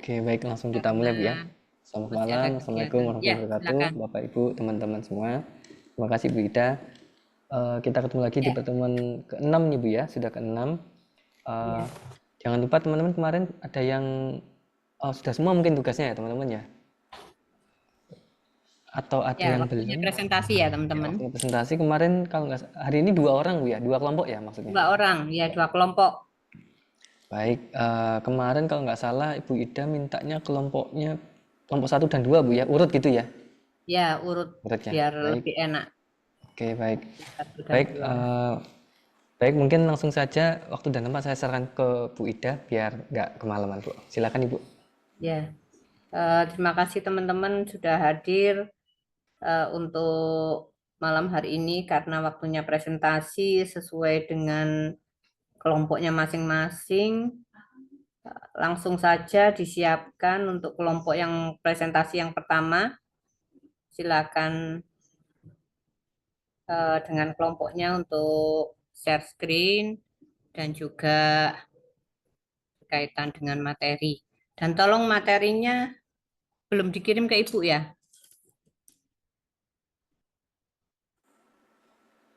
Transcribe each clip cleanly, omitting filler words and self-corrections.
Oke, baik langsung kita mulai Bu karena ya. Selamat masih malam, ada Assalamualaikum kegiatan. Ya, warahmatullahi wabarakatuh, silakan. Bapak Ibu, teman-teman semua. Terima kasih Bu Ida. Kita ketemu lagi di Ya, pertemuan ke-6 nih Bu ya, sudah ke-6. Eh, ya, jangan lupa teman-teman kemarin ada yang sudah semua mungkin tugasnya ya teman-teman ya, atau ada ya. yang Waktunya belum. presentasi ya, Ya, teman-teman. waktu presentasi kemarin kalau nggak hari ini 2 orang Bu ya, 2 kelompok ya maksudnya. 2 orang, ya, Ya. 2 kelompok. Baik, kemarin kalau nggak salah Ibu Ida mintanya kelompoknya kelompok 1 dan 2 Bu ya, urut gitu ya, Ya, urut urutnya. biar Baik, lebih enak. oke baik. Satu dan Baik, dua. baik mungkin langsung saja waktu dan tempat saya serahkan ke Bu Ida biar nggak kemalaman Bu. Silakan Ibu. Ya, terima kasih teman-teman sudah hadir untuk malam hari ini karena waktunya presentasi sesuai dengan kelompoknya masing-masing. Langsung saja disiapkan untuk kelompok yang presentasi yang pertama. Silakan dengan kelompoknya untuk share screen dan juga berkaitan dengan materi. Dan tolong materinya belum dikirim ke Ibu ya.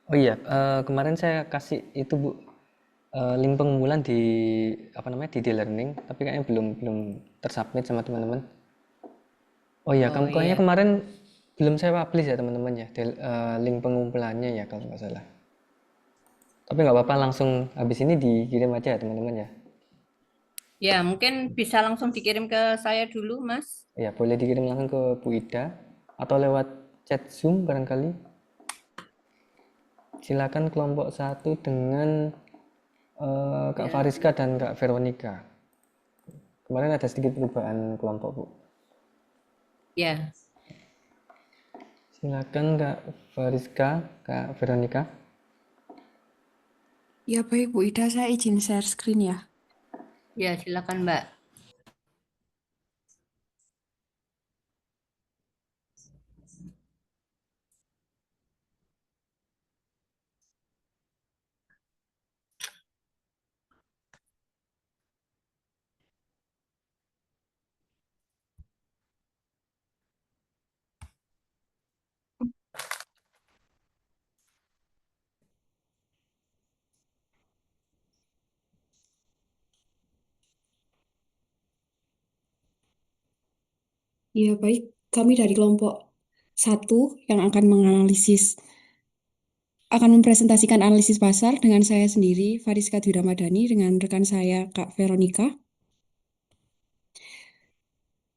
Oh iya, kemarin saya kasih itu Bu, link pengumpulan di apa namanya di e-learning, tapi kayaknya belum belum tersubmit sama teman-teman. Oh iya, Oh kamu kayaknya iya, kemarin belum saya publish ya teman-teman ya, link pengumpulannya ya kalau nggak salah. Tapi nggak apa-apa, langsung habis ini dikirim aja ya teman-teman ya. ya mungkin bisa langsung dikirim ke saya dulu, Mas. Ya boleh dikirim langsung ke Bu Ida atau lewat chat Zoom barangkali. Silakan kelompok 1 dengan Kak Ya, Fariska dan Kak Veronica. Kemarin ada sedikit perubahan kelompok Bu. ya, Silakan Kak Fariska, Kak Veronica. Ya baik Bu Ida, saya izin share screen ya. ya, silakan Mbak. Ya baik, kami dari kelompok 1 yang akan mempresentasikan analisis pasar dengan saya sendiri, Fariska Dwi Ramadhani, dengan rekan saya, Kak Veronica.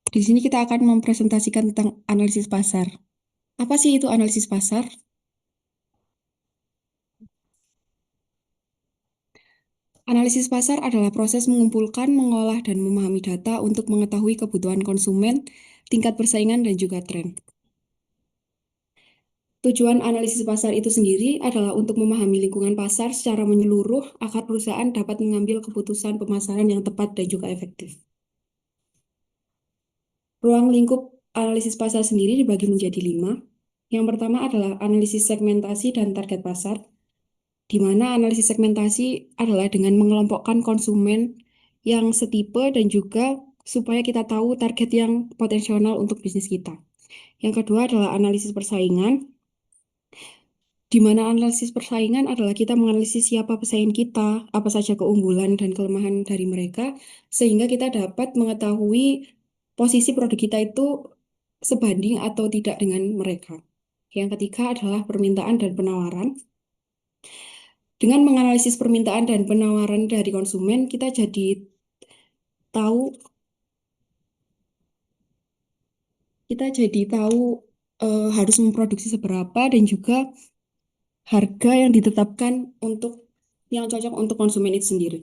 Di sini kita akan mempresentasikan tentang analisis pasar. Apa sih itu analisis pasar? Analisis pasar adalah proses mengumpulkan, mengolah, dan memahami data untuk mengetahui kebutuhan konsumen, tingkat persaingan, dan juga tren. Tujuan analisis pasar itu sendiri adalah untuk memahami lingkungan pasar secara menyeluruh agar perusahaan dapat mengambil keputusan pemasaran yang tepat dan juga efektif. Ruang lingkup analisis pasar sendiri dibagi menjadi 5. Yang pertama adalah analisis segmentasi dan target pasar, di mana analisis segmentasi adalah dengan mengelompokkan konsumen yang setipe dan juga supaya kita tahu target yang potensial untuk bisnis kita. Yang kedua adalah analisis persaingan, di mana analisis persaingan adalah kita menganalisis siapa pesaing kita, apa saja keunggulan dan kelemahan dari mereka, sehingga kita dapat mengetahui posisi produk kita itu sebanding atau tidak dengan mereka. Yang ketiga adalah permintaan dan penawaran. Dengan menganalisis permintaan dan penawaran dari konsumen, kita tahu, jadi tahu harus memproduksi seberapa dan juga harga yang ditetapkan untuk yang cocok untuk konsumen itu sendiri.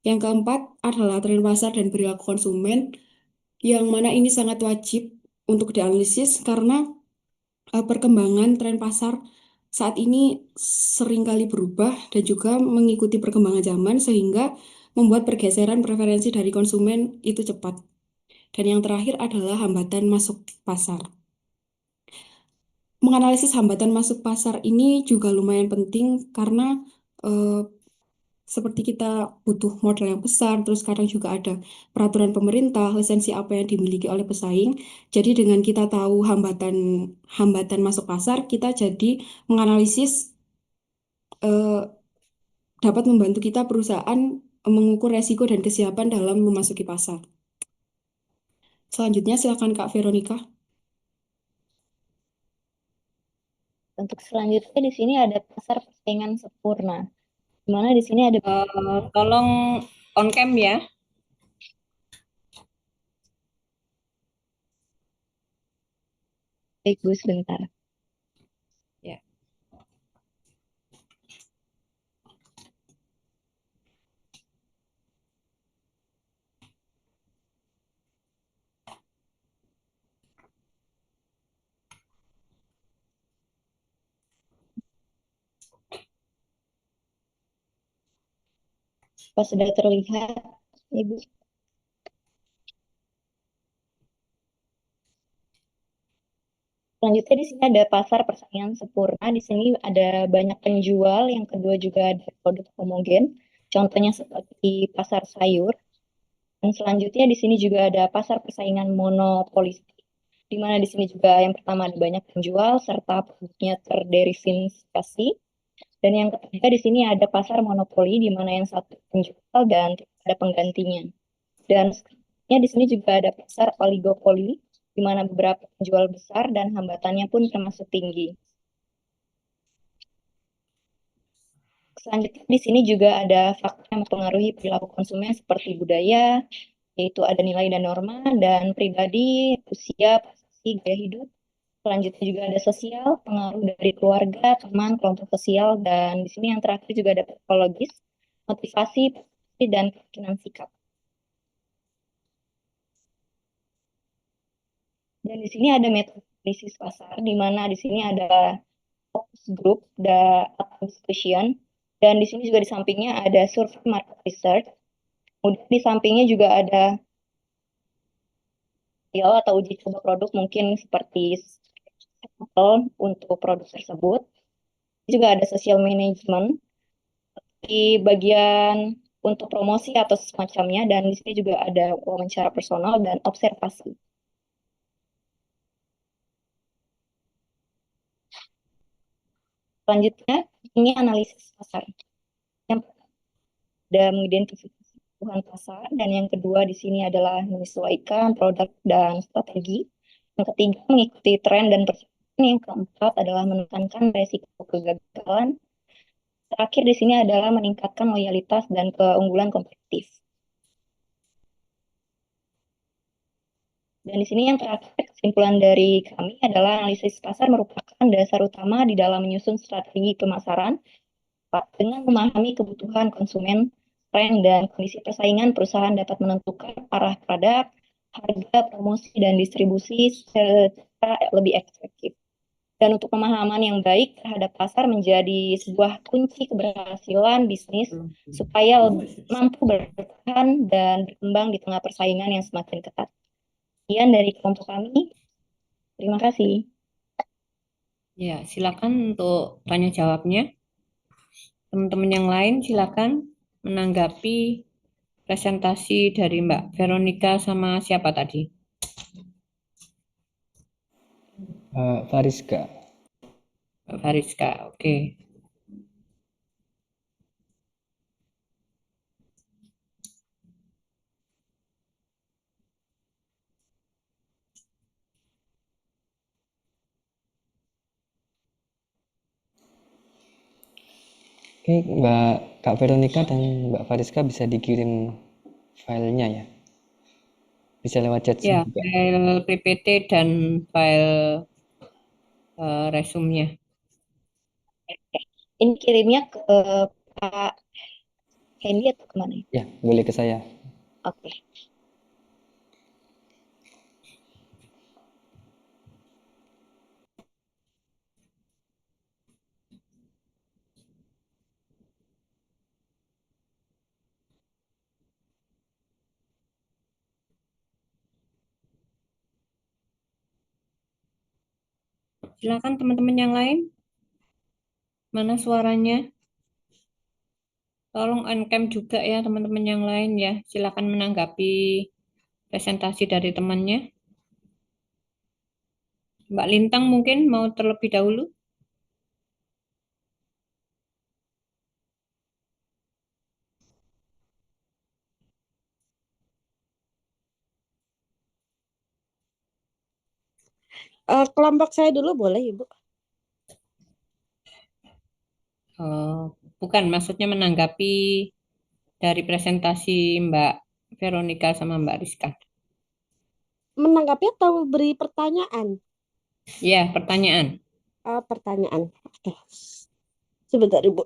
Yang keempat adalah tren pasar dan perilaku konsumen, yang mana ini sangat wajib untuk dianalisis karena perkembangan tren pasar saat ini seringkali berubah dan juga mengikuti perkembangan zaman sehingga membuat pergeseran preferensi dari konsumen itu cepat. Dan yang terakhir adalah hambatan masuk pasar. Menganalisis hambatan masuk pasar ini juga lumayan penting karena eh, seperti kita butuh modal yang besar, terus kadang juga ada peraturan pemerintah, lisensi apa yang dimiliki oleh pesaing. Jadi dengan kita tahu hambatan masuk pasar, kita jadi menganalisis eh, dapat membantu kita perusahaan mengukur resiko dan kesiapan dalam memasuki pasar. Selanjutnya silakan Kak Veronica. Untuk selanjutnya di sini ada pasar persaingan sempurna. Di mana di sini ada Tolong on cam ya. baik Bu sebentar. Ya. Pas sudah terlihat, Ibu. Selanjutnya di sini ada pasar persaingan sempurna. Di sini ada banyak penjual, yang kedua juga ada produk homogen. Contohnya seperti pasar sayur. Dan selanjutnya di sini juga ada pasar persaingan monopolistik, di mana di sini juga yang pertama ada banyak penjual serta produknya terderifikasi. Dan yang ketiga di sini ada pasar monopoli, di mana yang satu penjual dan tidak ada penggantinya. Dan selanjutnya di sini juga ada pasar oligopoli, di mana beberapa penjual besar dan hambatannya pun termasuk tinggi. Selanjutnya di sini juga ada faktor yang mempengaruhi perilaku konsumen seperti budaya, yaitu ada nilai dan norma, dan pribadi, usia, prestasi, gaya hidup. Selanjutnya juga ada sosial, pengaruh dari keluarga, teman, kelompok sosial, dan di sini yang terakhir juga ada psikologis, motivasi, dan keyakinan sikap. Dan di sini ada metode analisis pasar, di mana di sini ada focus group atau discussion, dan di sini juga di sampingnya ada survei market research. Kemudian di sampingnya juga ada trial atau uji coba produk, mungkin seperti sampel untuk produk tersebut. Juga ada social management di bagian untuk promosi atau semacamnya, dan di sini juga ada wawancara personal dan observasi. Selanjutnya, ini analisis pasar. Yang ada mengidentifikasi kebutuhan pasar, dan yang kedua di sini adalah menyesuaikan produk dan strategi. Yang ketiga, mengikuti tren dan persaingan. Yang keempat adalah menekankan resiko kegagalan. Terakhir di sini adalah meningkatkan loyalitas dan keunggulan kompetitif. Dan di sini yang terakhir, kesimpulan dari kami adalah analisis pasar merupakan dasar utama di dalam menyusun strategi pemasaran. Dengan memahami kebutuhan konsumen, tren, dan kondisi persaingan, perusahaan dapat menentukan arah produk, harga, promosi, dan distribusi secara lebih efektif. Dan untuk pemahaman yang baik terhadap pasar menjadi sebuah kunci keberhasilan bisnis supaya mampu bertahan dan berkembang di tengah persaingan yang semakin ketat. Sekian dari kelompok kami. Terima kasih. Ya, silakan untuk tanya jawabnya. Teman-teman yang lain silakan menanggapi presentasi dari Mbak Veronica sama siapa tadi? Fariska. Mbak Fariska, oke. Oke, Kak Veronica dan Mbak Fariska bisa dikirim filenya ya. Bisa lewat chat Ya, juga. file PPT dan file resumnya. Ini kirimnya ke Pak Hendy atau kemana? Ya, boleh ke saya. Oke. Silakan teman-teman yang lain. Mana suaranya? Tolong on-cam juga ya teman-teman yang lain ya. Silakan menanggapi presentasi dari temannya. Mbak Lintang mungkin mau terlebih dahulu. Kelompok saya dulu boleh, Ibu? Bukan, maksudnya menanggapi dari presentasi Mbak Veronica sama Mbak Rizka. Menanggapi atau beri pertanyaan? Ya, pertanyaan. Pertanyaan. Oke. Sebentar, Ibu.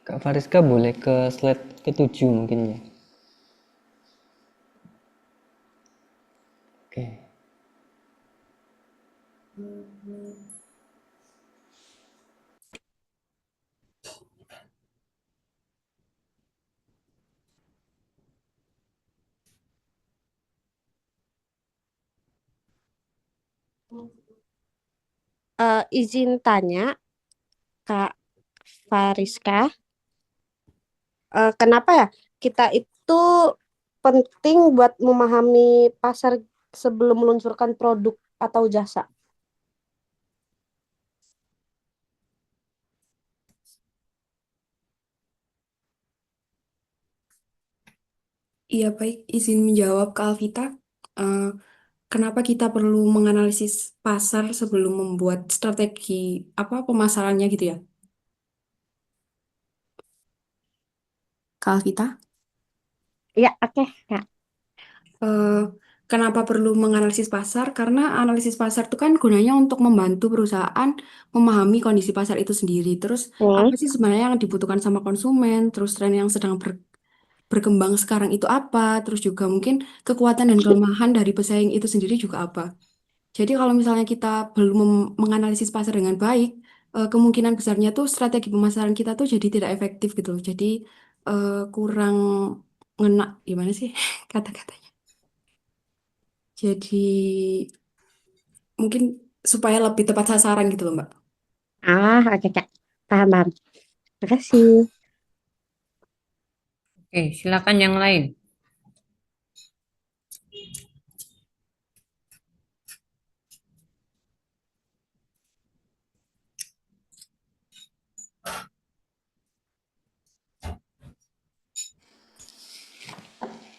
Kak Fariska boleh ke slide ke-7 mungkin ya. Oke. Izin tanya, Kak Fariska, kenapa ya kita itu penting buat memahami pasar sebelum meluncurkan produk atau jasa? Iya, baik. Izin menjawab Kak Alvita. Eh, Kenapa kita perlu menganalisis pasar sebelum membuat strategi apa pemasarannya gitu ya, Kak Alvita? Ya, oke, Kak. Eh, Kenapa perlu menganalisis pasar? Karena analisis pasar itu kan gunanya untuk membantu perusahaan memahami kondisi pasar itu sendiri. Terus apa Hmm. sih sebenarnya yang dibutuhkan sama konsumen? Terus tren yang sedang berkembang sekarang itu apa? Terus juga mungkin kekuatan dan kelemahan dari pesaing itu sendiri juga apa? Jadi kalau misalnya kita belum menganalisis pasar dengan baik, kemungkinan besarnya tuh strategi pemasaran kita tuh jadi tidak efektif gitu loh. Jadi kurang ngena, gimana sih kata-katanya? Jadi mungkin supaya lebih tepat sasaran gitu loh, Mbak. Oke, Kak. Paham, paham. Makasih. Oke, silakan yang lain.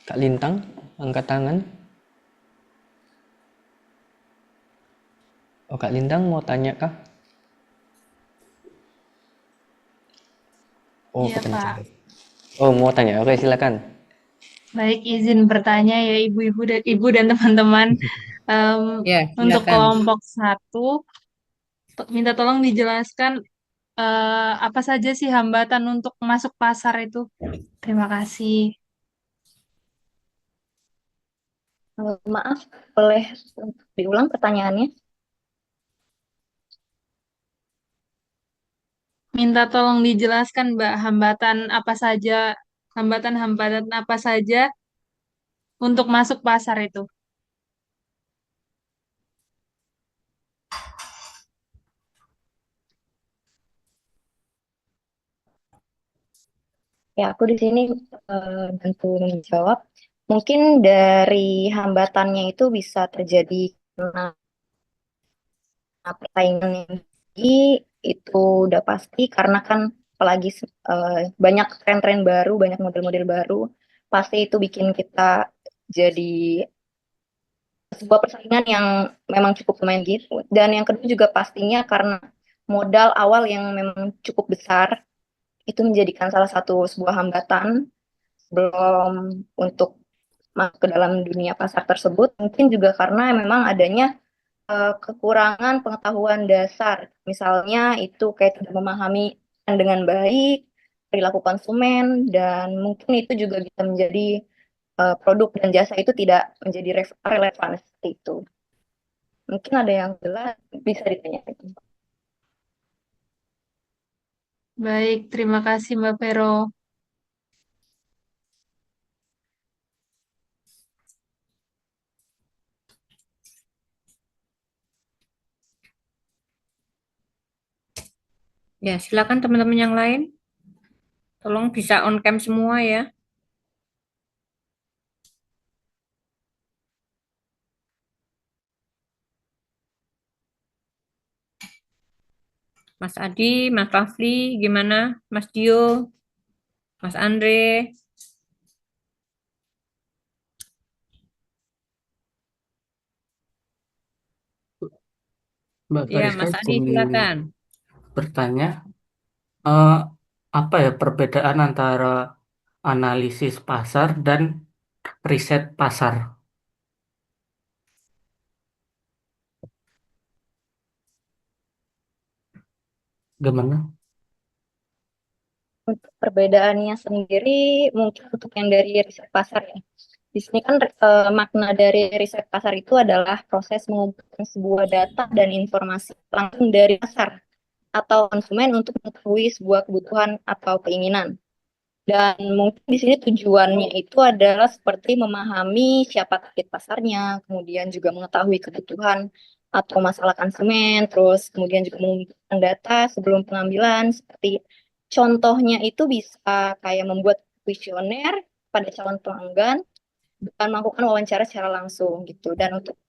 Kak Lintang, angkat tangan. Oh, Kak Lintang mau tanya kah? Oh, Iya, Pak. kepencet. Oh, mau tanya. Oke, silakan. Baik, izin bertanya ya ibu dan teman-teman. Em, Ya, untuk silakan. kelompok satu, minta tolong dijelaskan apa saja sih hambatan untuk masuk pasar itu. Terima kasih. Maaf, boleh diulang pertanyaannya? Minta tolong dijelaskan, Mbak, hambatan-hambatan apa saja untuk masuk pasar itu. Ya, aku di sini bantu menjawab. Mungkin dari hambatannya itu bisa terjadi karena persaingan yang tinggi, itu udah pasti karena kan apalagi banyak tren-tren baru, banyak model-model baru, pasti itu bikin kita jadi sebuah persaingan yang memang cukup lumayan gitu. Dan yang kedua juga pastinya karena modal awal yang memang cukup besar, itu menjadikan salah satu sebuah hambatan belum untuk masuk ke dalam dunia pasar tersebut. Mungkin juga karena memang adanya kekurangan pengetahuan dasar. Misalnya itu kayak tidak memahami dengan baik perilaku konsumen, dan mungkin itu juga bisa menjadi produk dan jasa itu tidak menjadi relevan seperti itu. Mungkin ada yang jelas bisa ditanyakan. Baik, terima kasih Mbak Vero. Ya, silakan teman-teman yang lain. Tolong bisa on cam semua ya. Mas Adi, Mas Rafli, gimana? Mas Dio, Mas Andre. Mbak Ya, Fariska, Mas Adi, izin silakan. bertanya, eh, apa ya perbedaan antara analisis pasar dan riset pasar? Gimana? Untuk perbedaannya sendiri, mungkin untuk yang dari riset pasar ya. Di sini kan makna dari riset pasar itu adalah proses mengumpulkan sebuah data dan informasi langsung dari pasar atau konsumen untuk mengetahui sebuah kebutuhan atau keinginan. Dan mungkin di sini tujuannya itu adalah seperti memahami siapa target pasarnya, kemudian juga mengetahui kebutuhan atau masalah konsumen, terus kemudian juga mengumpulkan data sebelum pengambilan. Seperti contohnya itu bisa kayak membuat kuesioner pada calon pelanggan dan melakukan wawancara secara langsung gitu. Dan untuk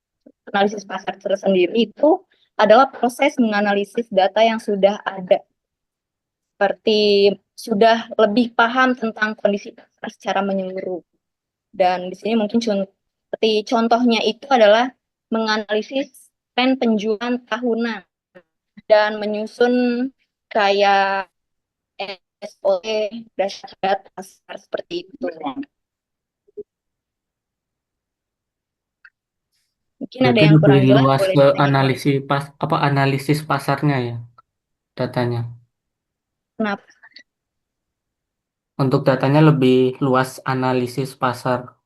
analisis pasar tersendiri itu adalah proses menganalisis data yang sudah ada seperti sudah lebih paham tentang kondisi pasar secara menyeluruh. Dan di sini mungkin seperti contohnya itu adalah menganalisis tren penjualan tahunan dan menyusun kayak SOE, dashboard pasar seperti itu. Mungkin ada Berarti yang lebih kurang jelas luas boleh ke ditanyakan lagi. analisis pasarnya ya datanya. Kenapa? Untuk datanya lebih luas analisis pasar.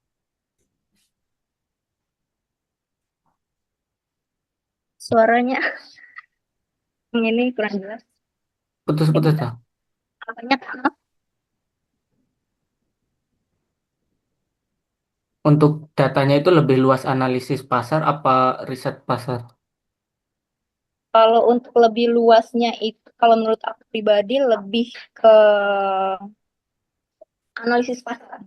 Suaranya ini kurang jelas. Ya Putus-putus bisa. tak? Apanya? Untuk datanya itu lebih luas analisis pasar apa riset pasar? Kalau untuk lebih luasnya itu, kalau menurut aku pribadi lebih ke analisis pasar.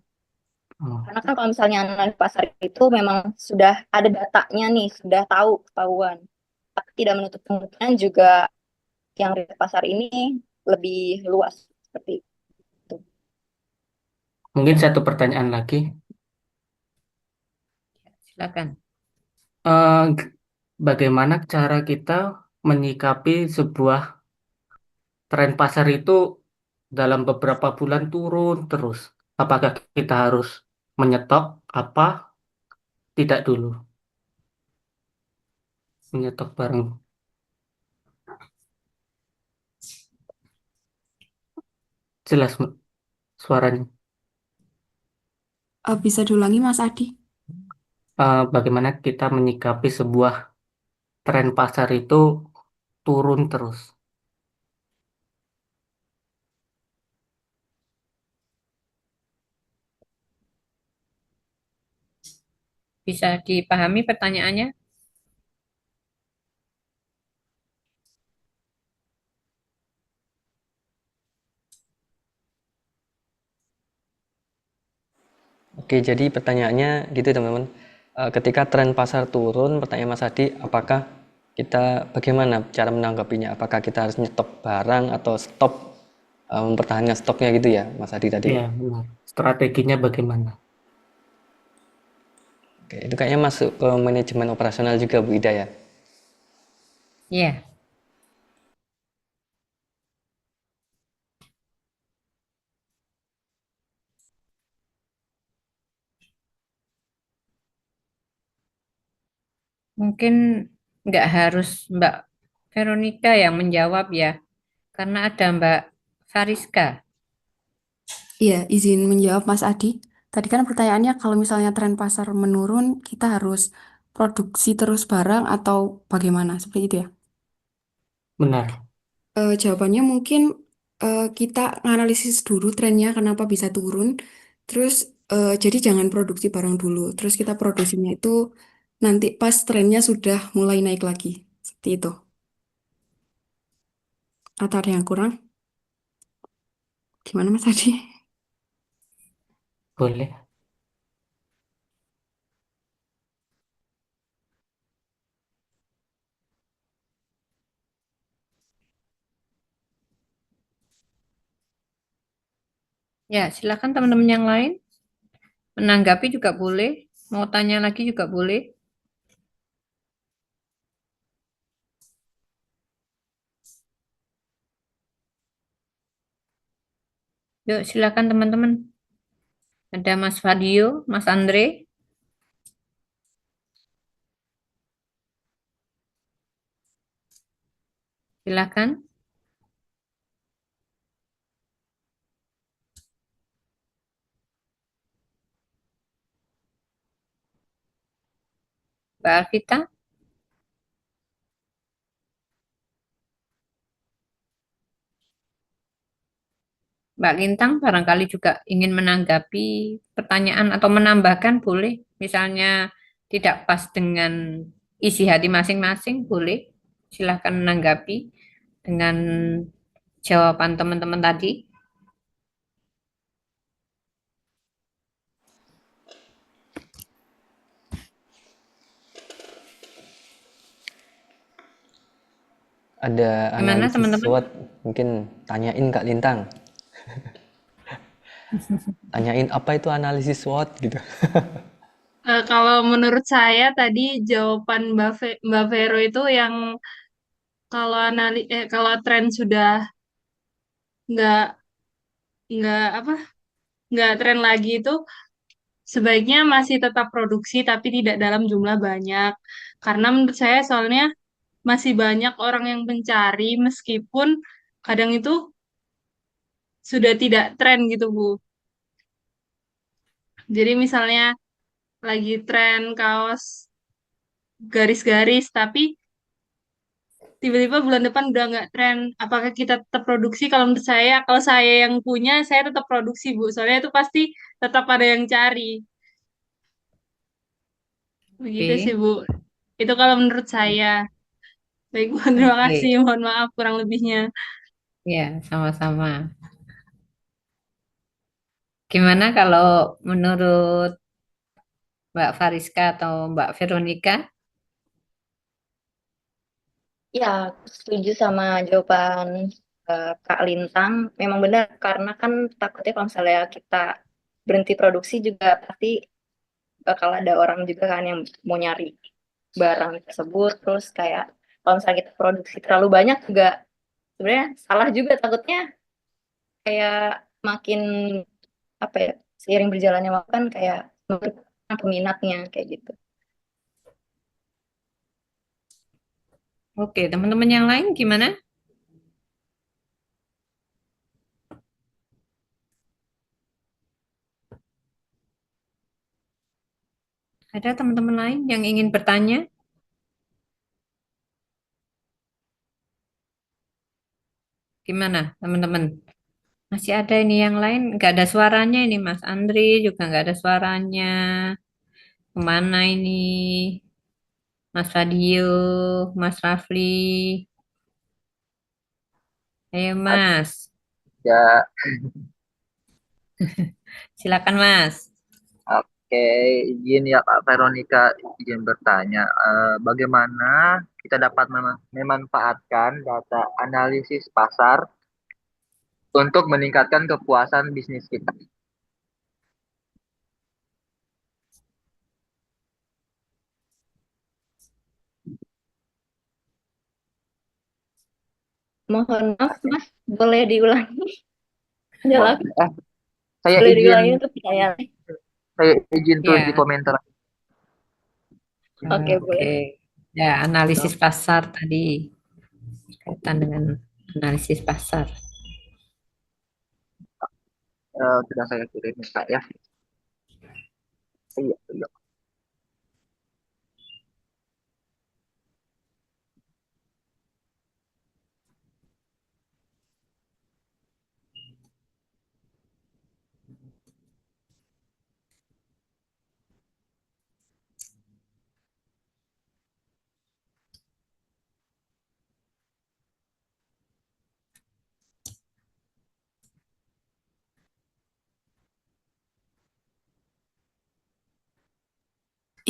Oh. Karena kan kalau misalnya analisis pasar itu memang sudah ada datanya nih, sudah tahu ketahuan. Tapi tidak menutup kemungkinan juga yang riset pasar ini lebih luas seperti itu. Mungkin satu pertanyaan lagi. Silakan. G- Bagaimana cara kita menyikapi sebuah tren pasar itu dalam beberapa bulan turun terus? Apakah kita harus menyetop apa tidak dulu? Menyetop barang. Jelas suaranya. Bisa diulangi Mas Adi? Bagaimana kita menyikapi sebuah tren pasar itu turun terus? Bisa dipahami pertanyaannya? Oke, jadi pertanyaannya gitu teman-teman. Ketika tren pasar turun, pertanyaan Mas Adi, apakah kita bagaimana cara menanggapinya? Apakah kita harus nyetop barang atau stop mempertahankan stoknya gitu ya, Mas Adi tadi? Ya, benar. Strateginya bagaimana? Oke, itu kayaknya masuk ke manajemen operasional juga Bu Ida ya. Iya. Mungkin nggak harus Mbak Veronica yang menjawab ya, karena ada Mbak Fariska. Iya, izin menjawab Mas Adi. Tadi kan pertanyaannya kalau misalnya tren pasar menurun, kita harus produksi terus barang atau bagaimana? Seperti itu ya. Benar. Jawabannya mungkin kita analisis dulu trennya kenapa bisa turun. Terus jadi jangan produksi barang dulu. Terus kita produksinya itu nanti pas trennya sudah mulai naik lagi. Seperti itu. Atau ada yang kurang? Gimana Mas Adi? Boleh. Ya, silakan teman-teman yang lain. Menanggapi juga boleh. Mau tanya lagi juga boleh. Yuk, silakan teman-teman. Ada Mas Fadio, Mas Andre. Silakan. Mbak Alvita, Mbak Lintang barangkali juga ingin menanggapi pertanyaan atau menambahkan boleh. Misalnya tidak pas dengan isi hati masing-masing boleh. Silahkan menanggapi dengan jawaban teman-teman tadi. Ada Gimana analisis teman-teman? SWOT, mungkin tanyain Kak Lintang. Tanyain apa itu analisis SWOT gitu. Kalau menurut saya tadi jawaban Mbak Vero itu yang kalau tren sudah nggak nggak apa nggak tren lagi itu sebaiknya masih tetap produksi tapi tidak dalam jumlah banyak. Karena menurut saya soalnya masih banyak orang yang mencari meskipun kadang itu sudah tidak tren gitu, Bu. Jadi misalnya lagi tren kaos garis-garis tapi tiba-tiba bulan depan udah nggak tren. Apakah kita tetap produksi? Kalau saya yang punya, saya tetap produksi, Bu. Soalnya itu pasti tetap ada yang cari. Begitu sih, Oke, Bu. Itu kalau menurut saya. Baik, Bu. Terima kasih. oke. Mohon maaf kurang lebihnya. Ya, sama-sama. Gimana kalau menurut Mbak Fariska atau Mbak Veronica? Ya, aku setuju sama jawaban Kak Lintang. Memang benar, karena kan takutnya kalau misalnya kita berhenti produksi juga pasti bakal ada orang juga kan yang mau nyari barang tersebut. Terus kayak kalau misalnya kita produksi terlalu banyak juga sebenarnya salah juga, takutnya kayak makin apa ya, seiring berjalannya waktu kan kayak menurunkan peminatnya kayak gitu. Oke, teman-teman yang lain gimana? Ada teman-teman lain yang ingin bertanya? Gimana, teman-teman? Masih ada ini yang lain? Nggak ada suaranya ini, Mas Andri juga nggak ada suaranya. Kemana ini? Mas Radio, Mas Rafli. Ayo, Mas. Ya, Silakan, Mas. oke, izin ya Kak Veronica, izin bertanya, bagaimana kita dapat memanfaatkan data analisis pasar untuk meningkatkan kepuasan bisnis kita? Mohon maaf, Mas, boleh diulangi? Jelas, Eh, saya boleh izin, diulangi untuk saya. saya izin tulis di Ya, komentar. Oke, oke. boleh. Ya, analisis pasar tadi kaitan dengan analisis pasar. Sudah saya kirim Kak ya. Iya, iya.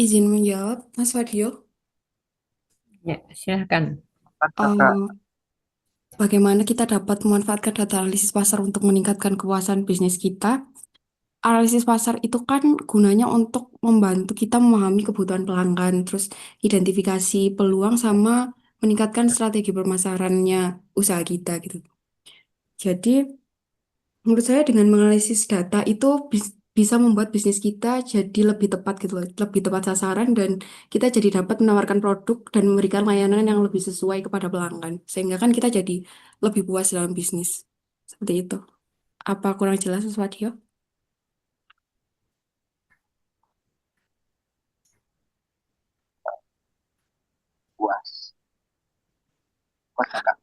izin menjawab, Mas Wadio. Ya, silahkan. Kakak, Bagaimana kita dapat memanfaatkan data analisis pasar untuk meningkatkan kepuasan bisnis kita? Analisis pasar itu kan gunanya untuk membantu kita memahami kebutuhan pelanggan, terus identifikasi peluang sama meningkatkan strategi pemasarannya usaha kita gitu. Jadi menurut saya dengan menganalisis data itu bisa membuat bisnis kita jadi lebih tepat gitu loh, lebih tepat sasaran dan kita jadi dapat menawarkan produk dan memberikan layanan yang lebih sesuai kepada pelanggan. Sehingga kan kita jadi lebih puas dalam bisnis. Seperti itu. Apa kurang jelas sesuatu? puas. Puas kakak.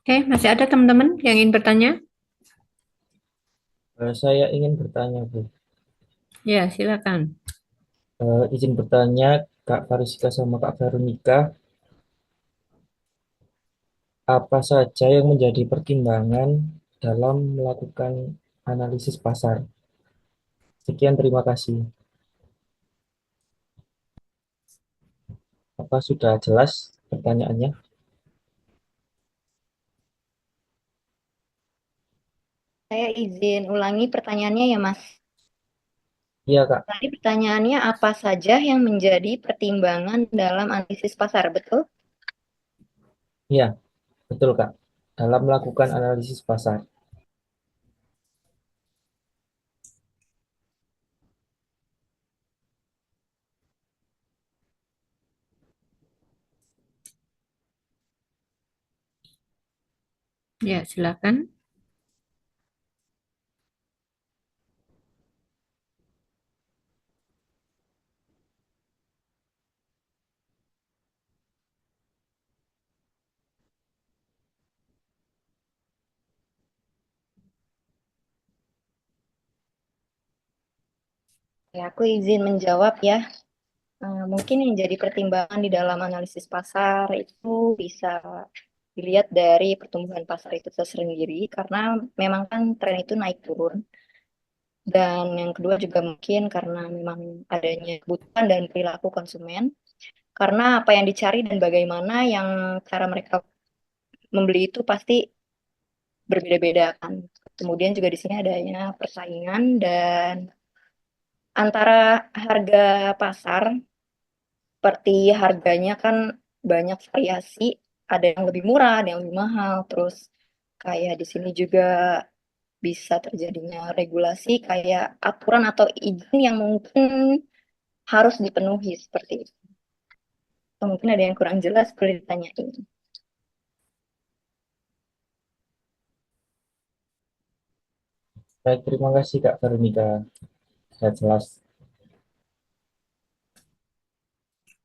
Oke, masih ada teman-teman yang ingin bertanya? Saya ingin bertanya, Bu. Ya, silakan. Izin bertanya, Kak Fariska sama Kak Veronica, apa saja yang menjadi pertimbangan dalam melakukan analisis pasar? Sekian, terima kasih. Apa sudah jelas pertanyaannya? Saya izin ulangi pertanyaannya ya, Mas. Iya, Kak. Tadi pertanyaannya apa saja yang menjadi pertimbangan dalam analisis pasar, betul? Iya, betul, Kak. Dalam melakukan analisis pasar. Ya, silakan. Ya, aku izin menjawab ya. Mungkin yang jadi pertimbangan di dalam analisis pasar itu bisa dilihat dari pertumbuhan pasar itu sendiri, karena memang kan tren itu naik turun. Dan yang kedua juga mungkin karena memang adanya kebutuhan dan perilaku konsumen, karena apa yang dicari dan bagaimana yang cara mereka membeli itu pasti berbeda-beda kan. Kemudian juga di sini adanya persaingan dan antara harga pasar, seperti harganya kan banyak variasi, ada yang lebih murah, ada yang lebih mahal, terus kayak di sini juga bisa terjadinya regulasi kayak aturan atau izin yang mungkin harus dipenuhi seperti itu. Atau mungkin ada yang kurang jelas boleh ditanyain. Baik, terima kasih, Kak Veronica. Sudah jelas.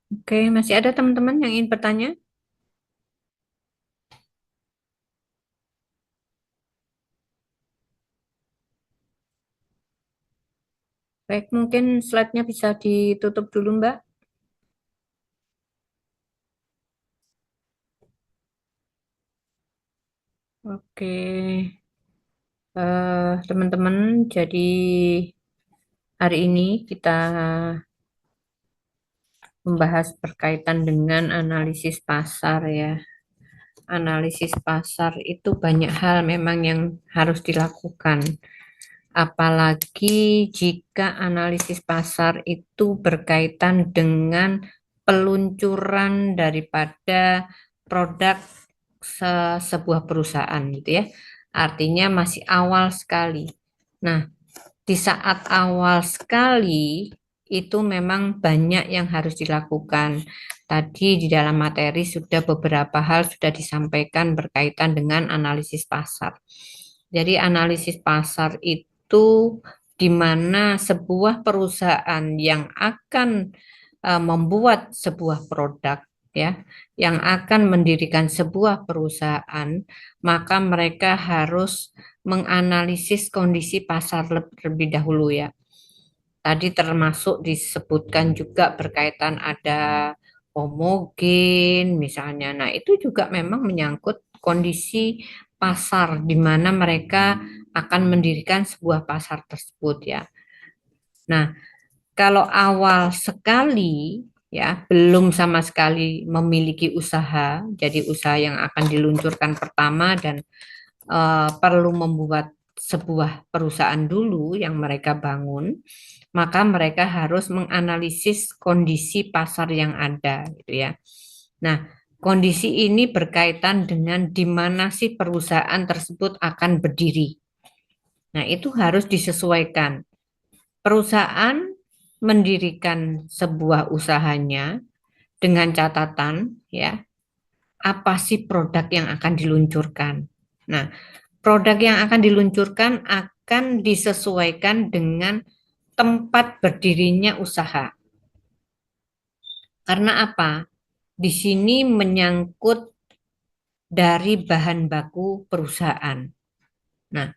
Oke, masih ada teman-teman yang ingin bertanya? Baik, mungkin slide-nya bisa ditutup dulu, Mbak. Oke, teman-teman, jadi hari ini kita membahas berkaitan dengan analisis pasar ya. Analisis pasar itu banyak hal memang yang harus dilakukan. Apalagi jika analisis pasar itu berkaitan dengan peluncuran daripada produk sebuah perusahaan gitu ya. Artinya masih awal sekali. Nah, di saat awal sekali itu memang banyak yang harus dilakukan. Tadi di dalam materi sudah beberapa hal sudah disampaikan berkaitan dengan analisis pasar. Jadi analisis pasar itu di mana sebuah perusahaan yang akan membuat sebuah produk ya, yang akan mendirikan sebuah perusahaan, maka mereka harus menganalisis kondisi pasar terlebih dahulu ya. Tadi termasuk disebutkan juga berkaitan ada homogen misalnya. Nah, itu juga memang menyangkut kondisi pasar di mana mereka akan mendirikan sebuah pasar tersebut ya. Nah, kalau awal sekali ya, belum sama sekali memiliki usaha, jadi usaha yang akan diluncurkan pertama dan perlu membuat sebuah perusahaan dulu yang mereka bangun, maka mereka harus menganalisis kondisi pasar yang ada gitu ya. Nah, kondisi ini berkaitan dengan di mana sih perusahaan tersebut akan berdiri. Nah, itu harus disesuaikan. Perusahaan mendirikan sebuah usahanya dengan catatan ya, apa sih produk yang akan diluncurkan. Nah, produk yang akan diluncurkan akan disesuaikan dengan tempat berdirinya usaha. Karena apa? Di sini menyangkut dari bahan baku perusahaan. Nah,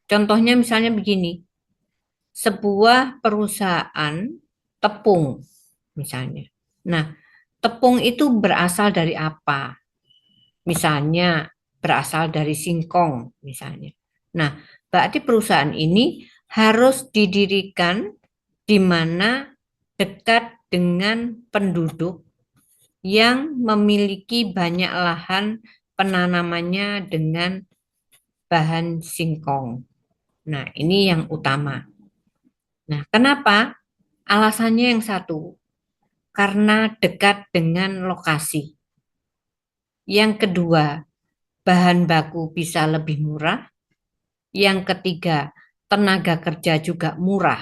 contohnya misalnya begini. Sebuah perusahaan tepung misalnya. Nah, tepung itu berasal dari apa? Misalnya berasal dari singkong misalnya. Nah, berarti perusahaan ini harus didirikan di mana dekat dengan penduduk yang memiliki banyak lahan penanamannya dengan bahan singkong. Nah, ini yang utama. Nah, kenapa? Alasannya yang satu, karena dekat dengan lokasi. Yang kedua, bahan baku bisa lebih murah. Yang ketiga, tenaga kerja juga murah.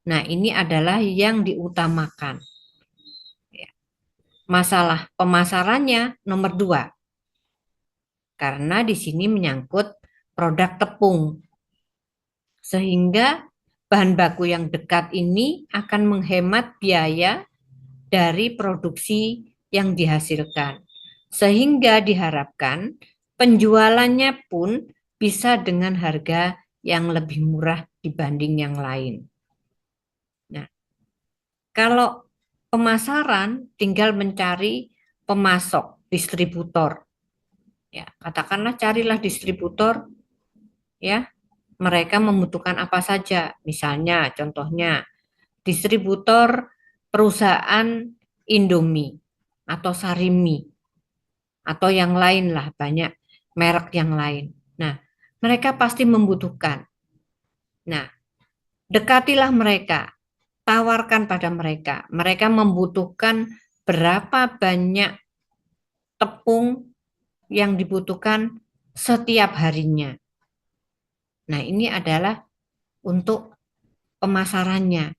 Nah, ini adalah yang diutamakan. Masalah pemasarannya nomor 2. Karena di sini menyangkut produk tepung. Sehingga bahan baku yang dekat ini akan menghemat biaya dari produksi yang dihasilkan. Sehingga diharapkan penjualannya pun bisa dengan harga yang lebih murah dibanding yang lain. Nah, kalau pemasaran tinggal mencari pemasok, distributor. Ya, katakanlah carilah distributor ya. Mereka membutuhkan apa saja? Misalnya contohnya distributor perusahaan Indomie atau Sarimi atau yang lain lah, banyak merek yang lain. Nah, mereka pasti membutuhkan. Nah, dekatilah mereka, tawarkan pada mereka. Mereka membutuhkan berapa banyak tepung yang dibutuhkan setiap harinya. Nah, ini adalah untuk pemasarannya.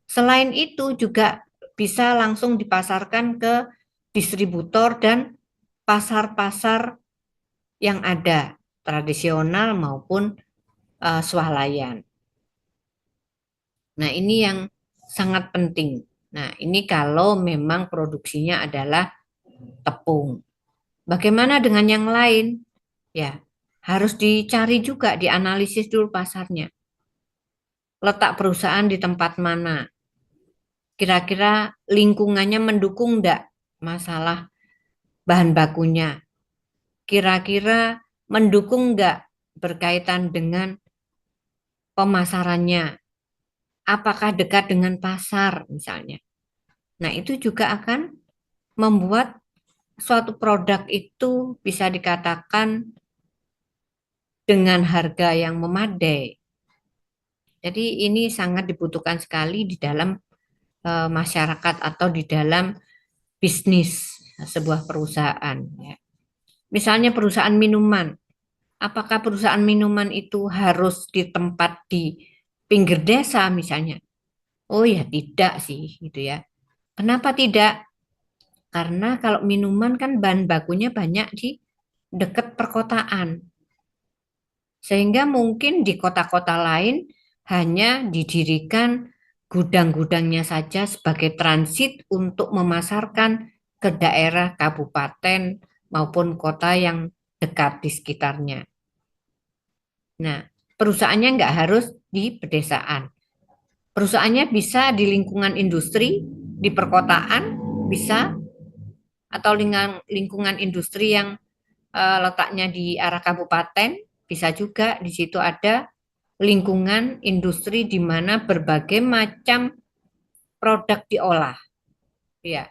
Selain itu juga bisa langsung dipasarkan ke distributor dan pasar-pasar yang ada, tradisional maupun swalayan. Nah, ini yang sangat penting. Nah, ini kalau memang produksinya adalah tepung. Bagaimana dengan yang lain? Ya, harus dicari juga, dianalisis dulu pasarnya. Letak perusahaan di tempat mana? Kira-kira lingkungannya mendukung enggak masalah bahan bakunya? Kira-kira mendukung enggak berkaitan dengan pemasarannya? Apakah dekat dengan pasar misalnya? Nah, itu juga akan membuat suatu produk itu bisa dikatakan dengan harga yang memadai. Jadi ini sangat dibutuhkan sekali di dalam masyarakat atau di dalam bisnis sebuah perusahaan. Ya. Misalnya perusahaan minuman, apakah perusahaan minuman itu harus di tempat di pinggir desa misalnya? Oh ya tidak sih, gitu ya. Kenapa tidak? Karena kalau minuman kan bahan bakunya banyak di dekat perkotaan. Sehingga mungkin di kota-kota lain hanya didirikan gudang-gudangnya saja sebagai transit untuk memasarkan ke daerah kabupaten maupun kota yang dekat di sekitarnya. Nah, perusahaannya nggak harus di pedesaan. Perusahaannya bisa di lingkungan industri, di perkotaan bisa, atau lingkungan industri yang letaknya di arah kabupaten, bisa juga di situ ada lingkungan industri di mana berbagai macam produk diolah. Ya,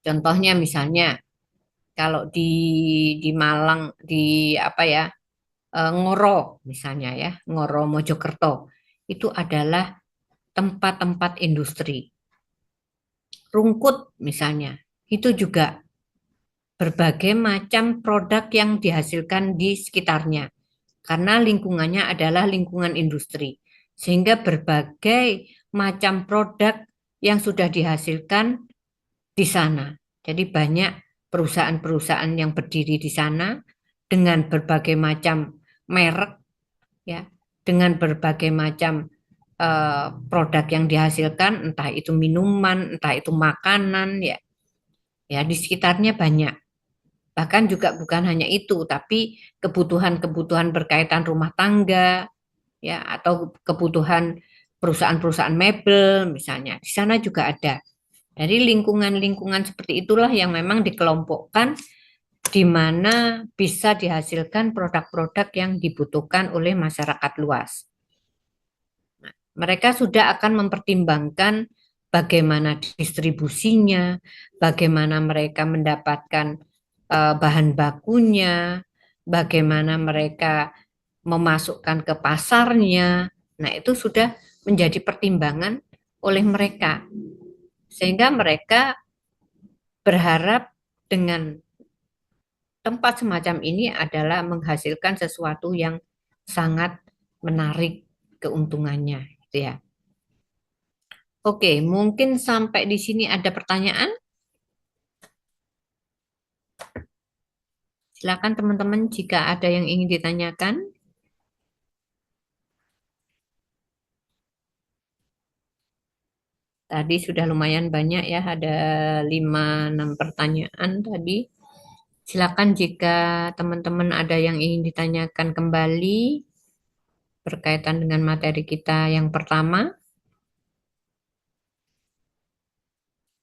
contohnya misalnya kalau di Malang di apa ya Ngoro misalnya ya Ngoro Mojokerto itu adalah tempat-tempat industri. Rungkut misalnya itu juga berbagai macam produk yang dihasilkan di sekitarnya karena lingkungannya adalah lingkungan industri sehingga berbagai macam produk yang sudah dihasilkan di sana. Jadi banyak perusahaan-perusahaan yang berdiri di sana dengan berbagai macam merek ya, dengan berbagai macam produk yang dihasilkan, entah itu minuman, entah itu makanan ya. Ya, di sekitarnya banyak. Bahkan juga bukan hanya itu, tapi kebutuhan-kebutuhan berkaitan rumah tangga ya atau kebutuhan perusahaan-perusahaan mebel misalnya. Di sana juga ada. Dari lingkungan-lingkungan seperti itulah yang memang dikelompokkan di mana bisa dihasilkan produk-produk yang dibutuhkan oleh masyarakat luas. Nah, mereka sudah akan mempertimbangkan bagaimana distribusinya, bagaimana mereka mendapatkan bahan bakunya, bagaimana mereka memasukkan ke pasarnya. Nah, itu sudah menjadi pertimbangan oleh mereka. Sehingga mereka berharap dengan tempat semacam ini adalah menghasilkan sesuatu yang sangat menarik keuntungannya, gitu ya. Oke, mungkin sampai di sini ada pertanyaan. Silakan teman-teman jika ada yang ingin ditanyakan. Tadi sudah lumayan banyak ya, ada 5-6 pertanyaan tadi. Silakan jika teman-teman ada yang ingin ditanyakan kembali berkaitan dengan materi kita yang pertama.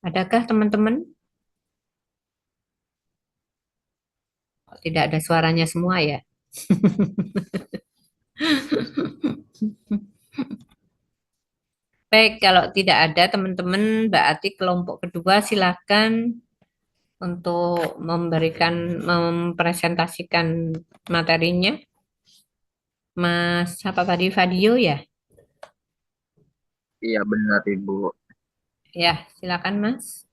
Adakah teman-teman? Tidak ada suaranya semua ya. Baik, kalau tidak ada teman-teman, berarti kelompok kedua silakan untuk mempresentasikan materinya. Mas, apa tadi Fadio ya? Iya benar Ibu. Ya, silakan Mas.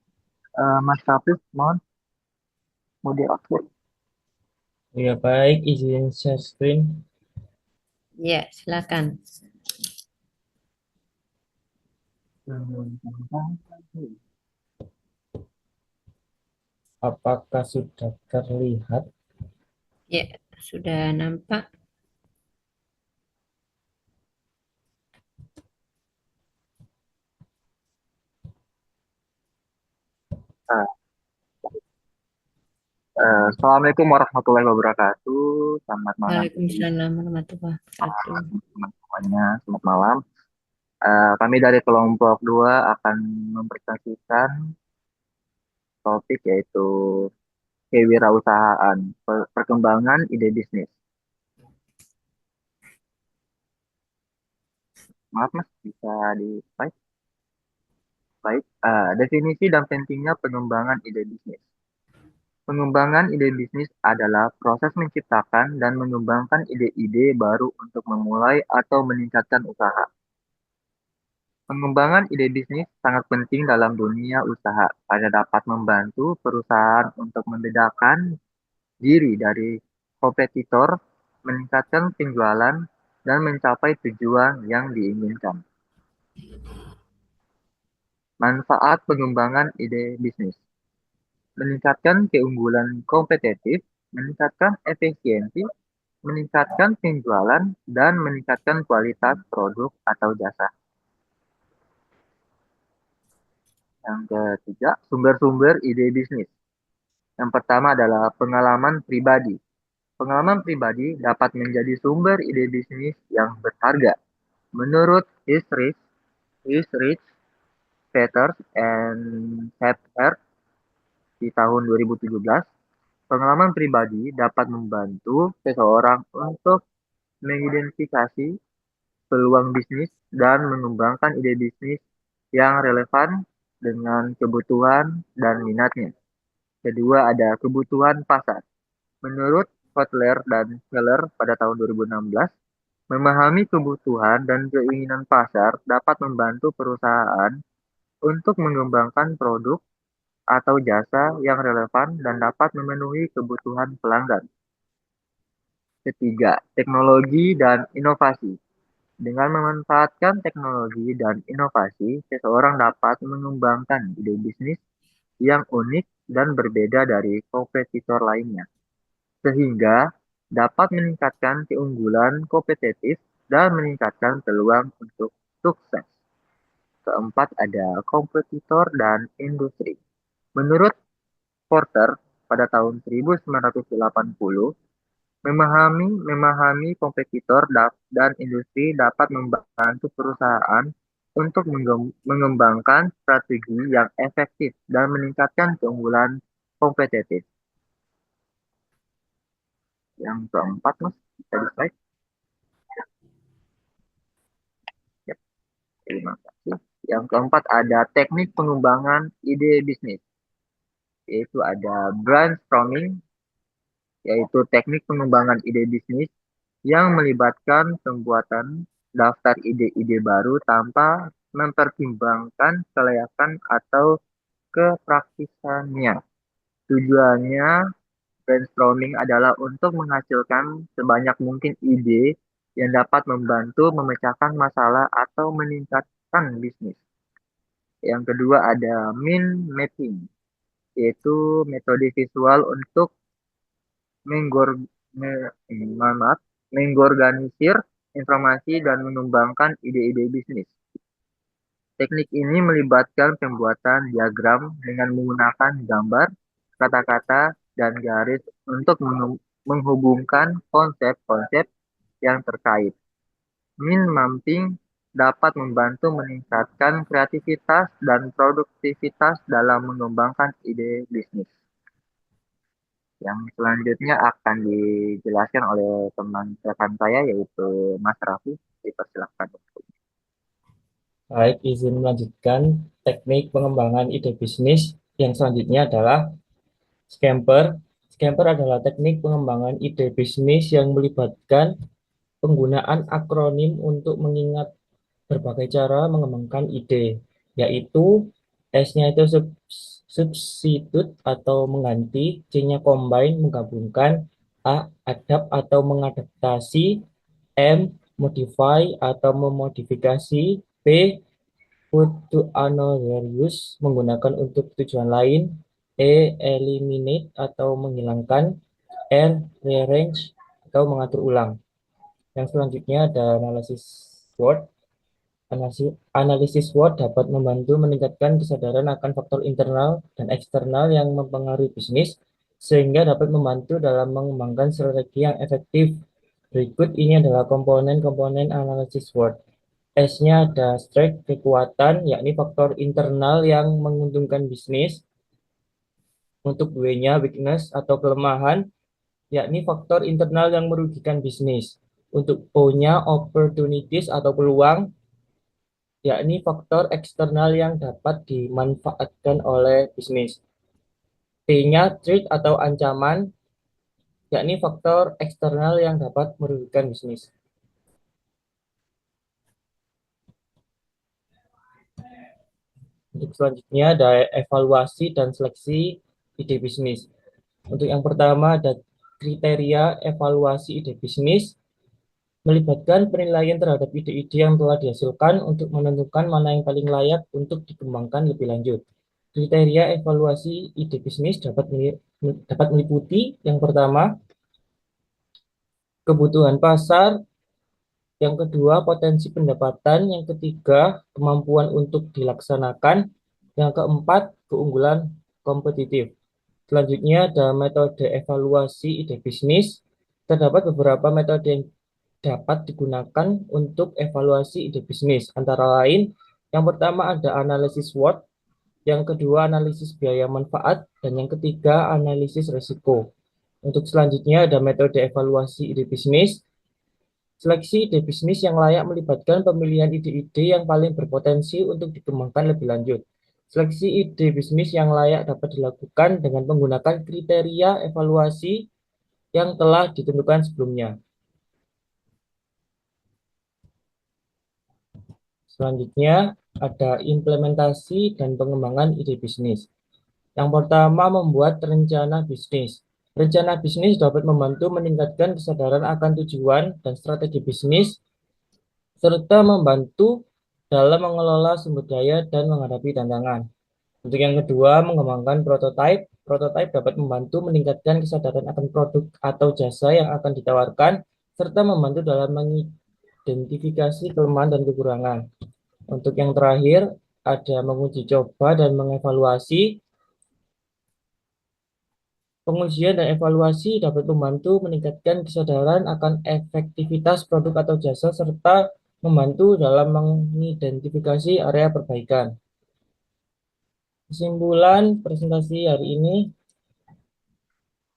Mas Hafiz, mohon mau di-upload. Ya baik, izin share screen. Ya, silakan. Apakah sudah terlihat? Ya, sudah nampak. Ah, Assalamualaikum warahmatullahi wabarakatuh. Selamat malam Waalaikumsalam warahmatullahi wabarakatuh. teman-teman semuanya. Selamat malam. Kami dari kelompok 2 akan mempresentasikan topik yaitu kewirausahaan, perkembangan ide bisnis. Maaf Mas, bisa di slide? Baik, definisi dan pentingnya pengembangan ide bisnis. Pengembangan ide bisnis adalah proses menciptakan dan mengembangkan ide-ide baru untuk memulai atau meningkatkan usaha. Pengembangan ide bisnis sangat penting dalam dunia usaha karena dapat membantu perusahaan untuk membedakan diri dari kompetitor, meningkatkan penjualan, dan mencapai tujuan yang diinginkan. Manfaat pengembangan ide bisnis: meningkatkan keunggulan kompetitif, meningkatkan efisiensi, meningkatkan penjualan, dan meningkatkan kualitas produk atau jasa. Yang ketiga, sumber-sumber ide bisnis. Yang pertama adalah pengalaman pribadi. Pengalaman pribadi dapat menjadi sumber ide bisnis yang berharga. Menurut His Rich, Peters and Hepher di tahun 2017, Pengalaman pribadi dapat membantu seseorang untuk mengidentifikasi peluang bisnis dan mengembangkan ide bisnis yang relevan dengan kebutuhan dan minatnya. Kedua, ada kebutuhan pasar. Menurut Kotler dan Keller pada tahun 2016, memahami kebutuhan dan keinginan pasar dapat membantu perusahaan untuk mengembangkan produk atau jasa yang relevan dan dapat memenuhi kebutuhan pelanggan. Ketiga, teknologi dan inovasi. Dengan memanfaatkan teknologi dan inovasi, seseorang dapat mengembangkan ide bisnis yang unik dan berbeda dari kompetitor lainnya, sehingga dapat meningkatkan keunggulan kompetitif dan meningkatkan peluang untuk sukses. Keempat, ada kompetitor dan industri. Menurut Porter pada tahun 1980, memahami kompetitor dan industri dapat membantu perusahaan untuk mengembangkan strategi yang efektif dan meningkatkan keunggulan kompetitif. Yang keempat, Mas, bisa di slide. Yap, terima kasih. Yang keempat ada teknik pengembangan ide bisnis, yaitu ada brainstorming, yaitu teknik pengembangan ide bisnis yang melibatkan pembuatan daftar ide-ide baru tanpa mempertimbangkan kelayakan atau kepraktisannya. Tujuannya brainstorming adalah untuk menghasilkan sebanyak mungkin ide yang dapat membantu memecahkan masalah atau meningkatkan bisnis. Yang kedua ada mind mapping, yaitu metode visual untuk mengorganisir informasi dan mengembangkan ide-ide bisnis. Teknik ini melibatkan pembuatan diagram dengan menggunakan gambar, kata-kata, dan garis untuk menghubungkan konsep-konsep yang terkait. Mind mapping dapat membantu meningkatkan kreativitas dan produktivitas dalam mengembangkan ide bisnis. Yang selanjutnya akan dijelaskan oleh teman rekan saya, yaitu Mas Raffi. Dipersilakan. Baik, izin melanjutkan teknik pengembangan ide bisnis. Yang selanjutnya adalah Scamper. Scamper adalah teknik pengembangan ide bisnis yang melibatkan penggunaan akronim untuk mengingat berbagai cara mengembangkan ide, yaitu S-nya itu substitute atau mengganti, C-nya combine menggabungkan, A adapt atau mengadaptasi, M modify atau memodifikasi, P put to another use menggunakan untuk tujuan lain, E eliminate atau menghilangkan, R rearrange atau mengatur ulang. Yang selanjutnya ada analisis SWOT. Analisis SWOT dapat membantu meningkatkan kesadaran akan faktor internal dan eksternal yang mempengaruhi bisnis, sehingga dapat membantu dalam mengembangkan strategi yang efektif. Berikut ini adalah komponen-komponen analisis SWOT. S-nya ada strength, kekuatan, yakni faktor internal yang menguntungkan bisnis. Untuk W-nya weakness atau kelemahan, yakni faktor internal yang merugikan bisnis. Untuk O-nya opportunities atau peluang, yakni faktor eksternal yang dapat dimanfaatkan oleh bisnis. T-nya threat atau ancaman, yakni faktor eksternal yang dapat merugikan bisnis. Untuk selanjutnya ada evaluasi dan seleksi ide bisnis. Untuk yang pertama ada kriteria evaluasi ide bisnis, melibatkan penilaian terhadap ide-ide yang telah dihasilkan untuk menentukan mana yang paling layak untuk dikembangkan lebih lanjut. Kriteria evaluasi ide bisnis dapat meliputi yang pertama, kebutuhan pasar, yang kedua, potensi pendapatan, yang ketiga, kemampuan untuk dilaksanakan, yang keempat, keunggulan kompetitif. Selanjutnya ada metode evaluasi ide bisnis. Terdapat beberapa metode yang dapat digunakan untuk evaluasi ide bisnis. Antara lain, yang pertama ada analisis SWOT, yang kedua analisis biaya manfaat, dan yang ketiga analisis risiko. Untuk selanjutnya ada metode evaluasi ide bisnis. Seleksi ide bisnis yang layak melibatkan pemilihan ide-ide yang paling berpotensi untuk dikembangkan lebih lanjut. Seleksi ide bisnis yang layak dapat dilakukan dengan menggunakan kriteria evaluasi yang telah ditentukan sebelumnya. Selanjutnya ada implementasi dan pengembangan ide bisnis. Yang pertama, membuat rencana bisnis. Rencana bisnis dapat membantu meningkatkan kesadaran akan tujuan dan strategi bisnis, serta membantu dalam mengelola sumber daya dan menghadapi tantangan. Untuk yang kedua, mengembangkan prototipe. Prototipe dapat membantu meningkatkan kesadaran akan produk atau jasa yang akan ditawarkan, serta membantu dalam mengidentifikasi kelemahan dan kekurangan. Untuk yang terakhir, ada menguji coba dan mengevaluasi. Pengujian dan evaluasi dapat membantu meningkatkan kesadaran akan efektivitas produk atau jasa serta membantu dalam mengidentifikasi area perbaikan. Kesimpulan presentasi hari ini,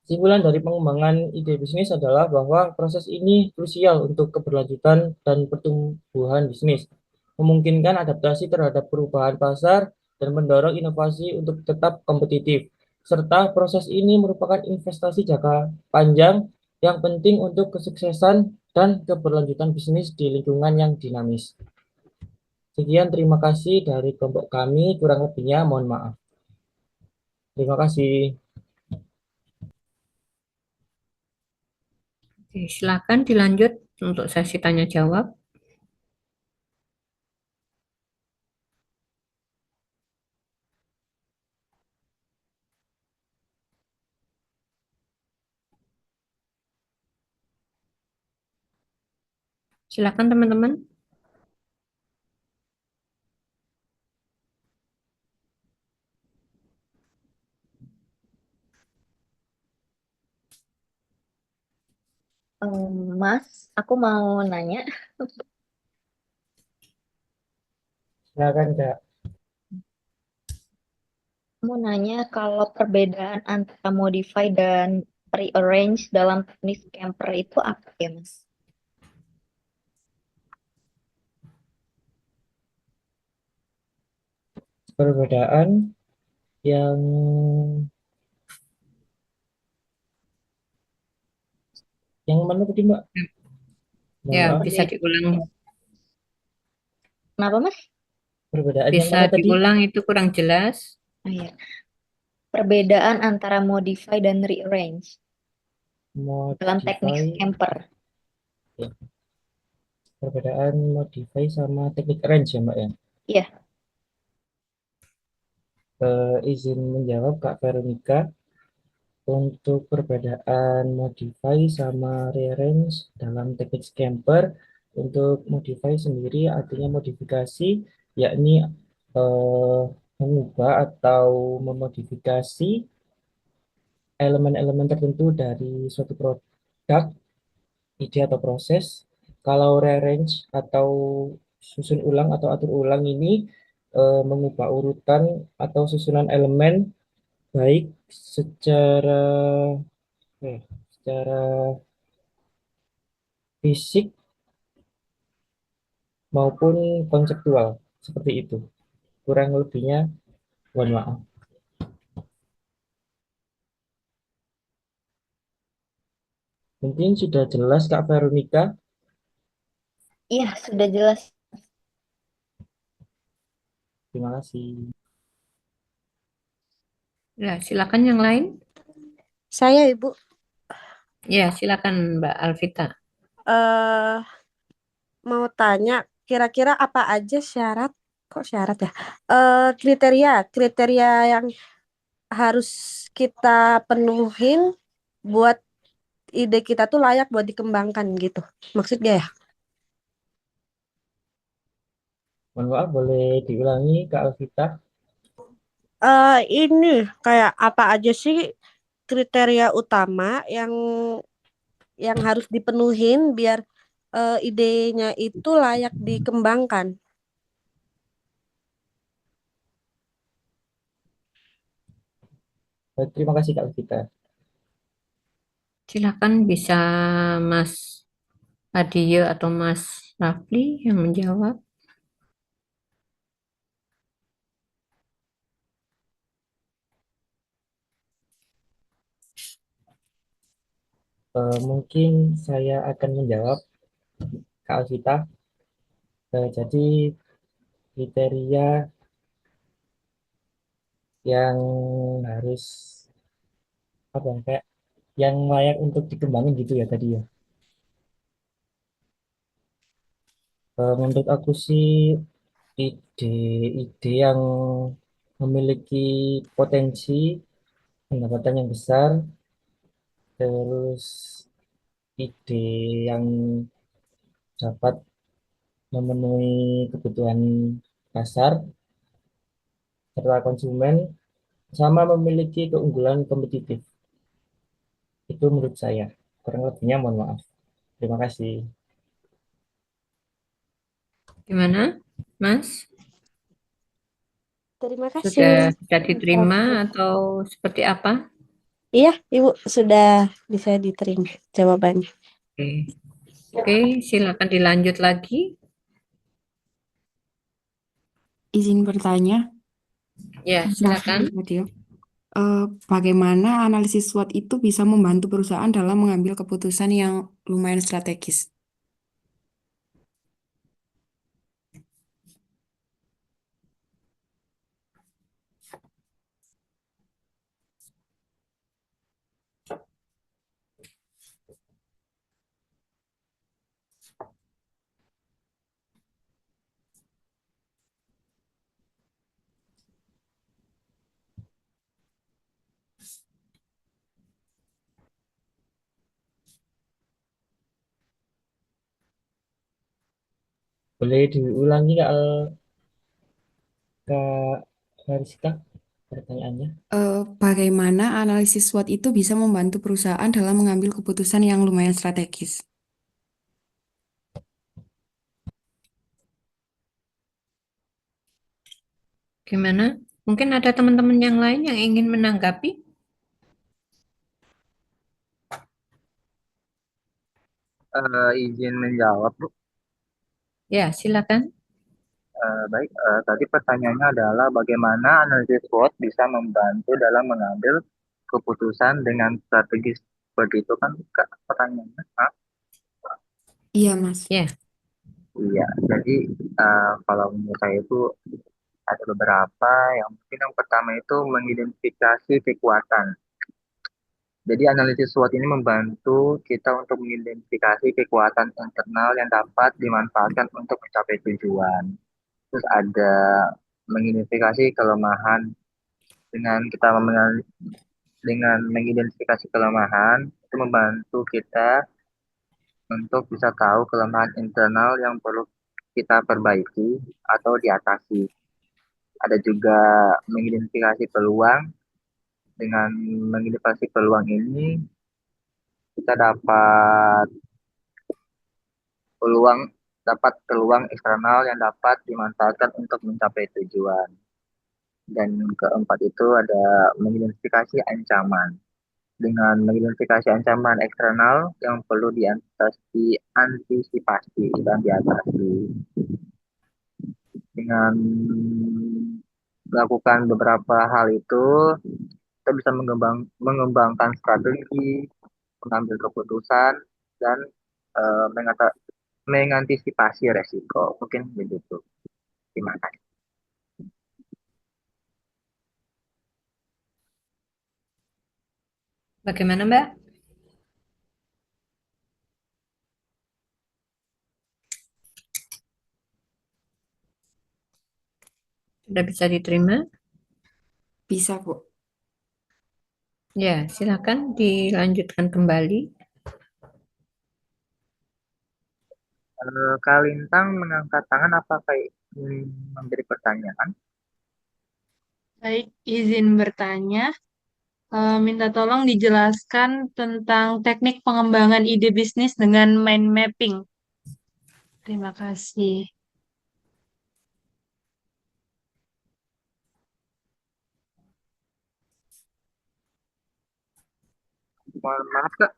kesimpulan dari pengembangan ide bisnis adalah bahwa proses ini krusial untuk keberlanjutan dan pertumbuhan bisnis, memungkinkan adaptasi terhadap perubahan pasar dan mendorong inovasi untuk tetap kompetitif. Serta proses ini merupakan investasi jangka panjang yang penting untuk kesuksesan dan keberlanjutan bisnis di lingkungan yang dinamis. Sekian, terima kasih dari kelompok kami, kurang lebihnya mohon maaf. Terima kasih. Oke, silakan dilanjut untuk sesi tanya jawab. Silakan teman-teman. Mas, aku mau nanya. Silakan, Kak. Mau nanya kalau perbedaan antara modify dan rearrange dalam teknik camper itu apa ya, Mas? Perbedaan yang mana tadi, Mbak? Mohon Ya, maaf. bisa diulang. Kenapa, Mas? Perbedaan yang Bisa mana tadi? diulang, itu kurang jelas. Oh, iya. Perbedaan antara modify dan rearrange dalam teknik Modify. camper. Ya. Perbedaan modify sama teknik range ya, Mbak ya? Iya. Izin menjawab Kak Veronica. Untuk perbedaan modify sama rearrange dalam teknik scamper, untuk modify sendiri artinya modifikasi, yakni mengubah atau memodifikasi elemen-elemen tertentu dari suatu produk, ide atau proses. Kalau rearrange atau susun ulang atau atur ulang ini mengubah urutan atau susunan elemen baik secara secara fisik maupun konseptual seperti itu. Kurang lebihnya mohon maaf. Mungkin sudah jelas Kak Veronica. Iya, sudah jelas. Terima kasih. Ya, silakan yang lain. Saya Ibu, Ya, silakan Mbak Alvita. eh mau tanya kira-kira apa aja syarat, kok syarat ya? Kriteria yang harus kita penuhin buat ide kita tuh layak buat dikembangkan gitu. Maksudnya ya? Mohon maaf, boleh diulangi Kak Alvita? Ini kayak apa aja sih kriteria utama yang harus dipenuhin biar idenya itu layak dikembangkan. Terima kasih Kak Alvita. Silakan bisa Mas Adie atau Mas Rafli yang menjawab. Mungkin saya akan menjawab Kak Alvita. Jadi kriteria yang harus apa ya, kayak yang layak untuk dikembangin gitu ya tadi ya. Menurut aku sih ide-ide yang memiliki potensi pendapatan yang besar, terus ide yang dapat memenuhi kebutuhan pasar serta konsumen, sama memiliki keunggulan kompetitif. Itu menurut saya. Kurang lebihnya mohon maaf. Terima kasih. Gimana, Mas? Terima kasih. Sudah bisa diterima atau seperti apa? Iya, Ibu sudah bisa diterima jawabannya. Oke, Oke, silakan dilanjut lagi. Izin bertanya, Ya, Mas silakan. Raffi tadi ya. Bagaimana analisis SWOT itu bisa membantu perusahaan dalam mengambil keputusan yang lumayan strategis? Boleh diulangi Kak Mariska pertanyaannya? Bagaimana analisis SWOT itu bisa membantu perusahaan dalam mengambil keputusan yang lumayan strategis? Gimana? Mungkin ada teman-teman yang lain yang ingin menanggapi? Izin menjawab, Bu. Ya, silakan. Baik, tadi pertanyaannya adalah bagaimana analisis SWOT bisa membantu dalam mengambil keputusan dengan strategis. Seperti itu kan, Kak, pertanyaannya? Hah? Iya, Mas. Ya, Iya, jadi kalau menurut saya itu ada beberapa. Yang mungkin yang pertama itu mengidentifikasi kekuatan. Jadi analisis SWOT ini membantu kita untuk mengidentifikasi kekuatan internal yang dapat dimanfaatkan untuk mencapai tujuan. Terus ada mengidentifikasi kelemahan. Dengan mengidentifikasi kelemahan itu membantu kita untuk bisa tahu kelemahan internal yang perlu kita perbaiki atau diatasi. Ada juga mengidentifikasi peluang. Dengan mengidentifikasi peluang ini kita peluang peluang eksternal yang dapat dimanfaatkan untuk mencapai tujuan. Dan keempat itu ada mengidentifikasi ancaman. Dengan mengidentifikasi ancaman eksternal yang perlu diantisipasi dan diatasi. Dengan melakukan beberapa hal itu, kita bisa mengembangkan strategi, mengambil keputusan, dan eh, mengantisipasi resiko. Mungkin begitu. Terima kasih. bagaimana, Mbak? Sudah bisa diterima? Bisa, Bu. Ya, silakan dilanjutkan kembali. Kak Lintang mengangkat tangan apakah ingin memberi pertanyaan? Baik, izin bertanya. Minta tolong dijelaskan tentang teknik pengembangan ide bisnis dengan mind mapping. Terima kasih. Mohon maaf Kak,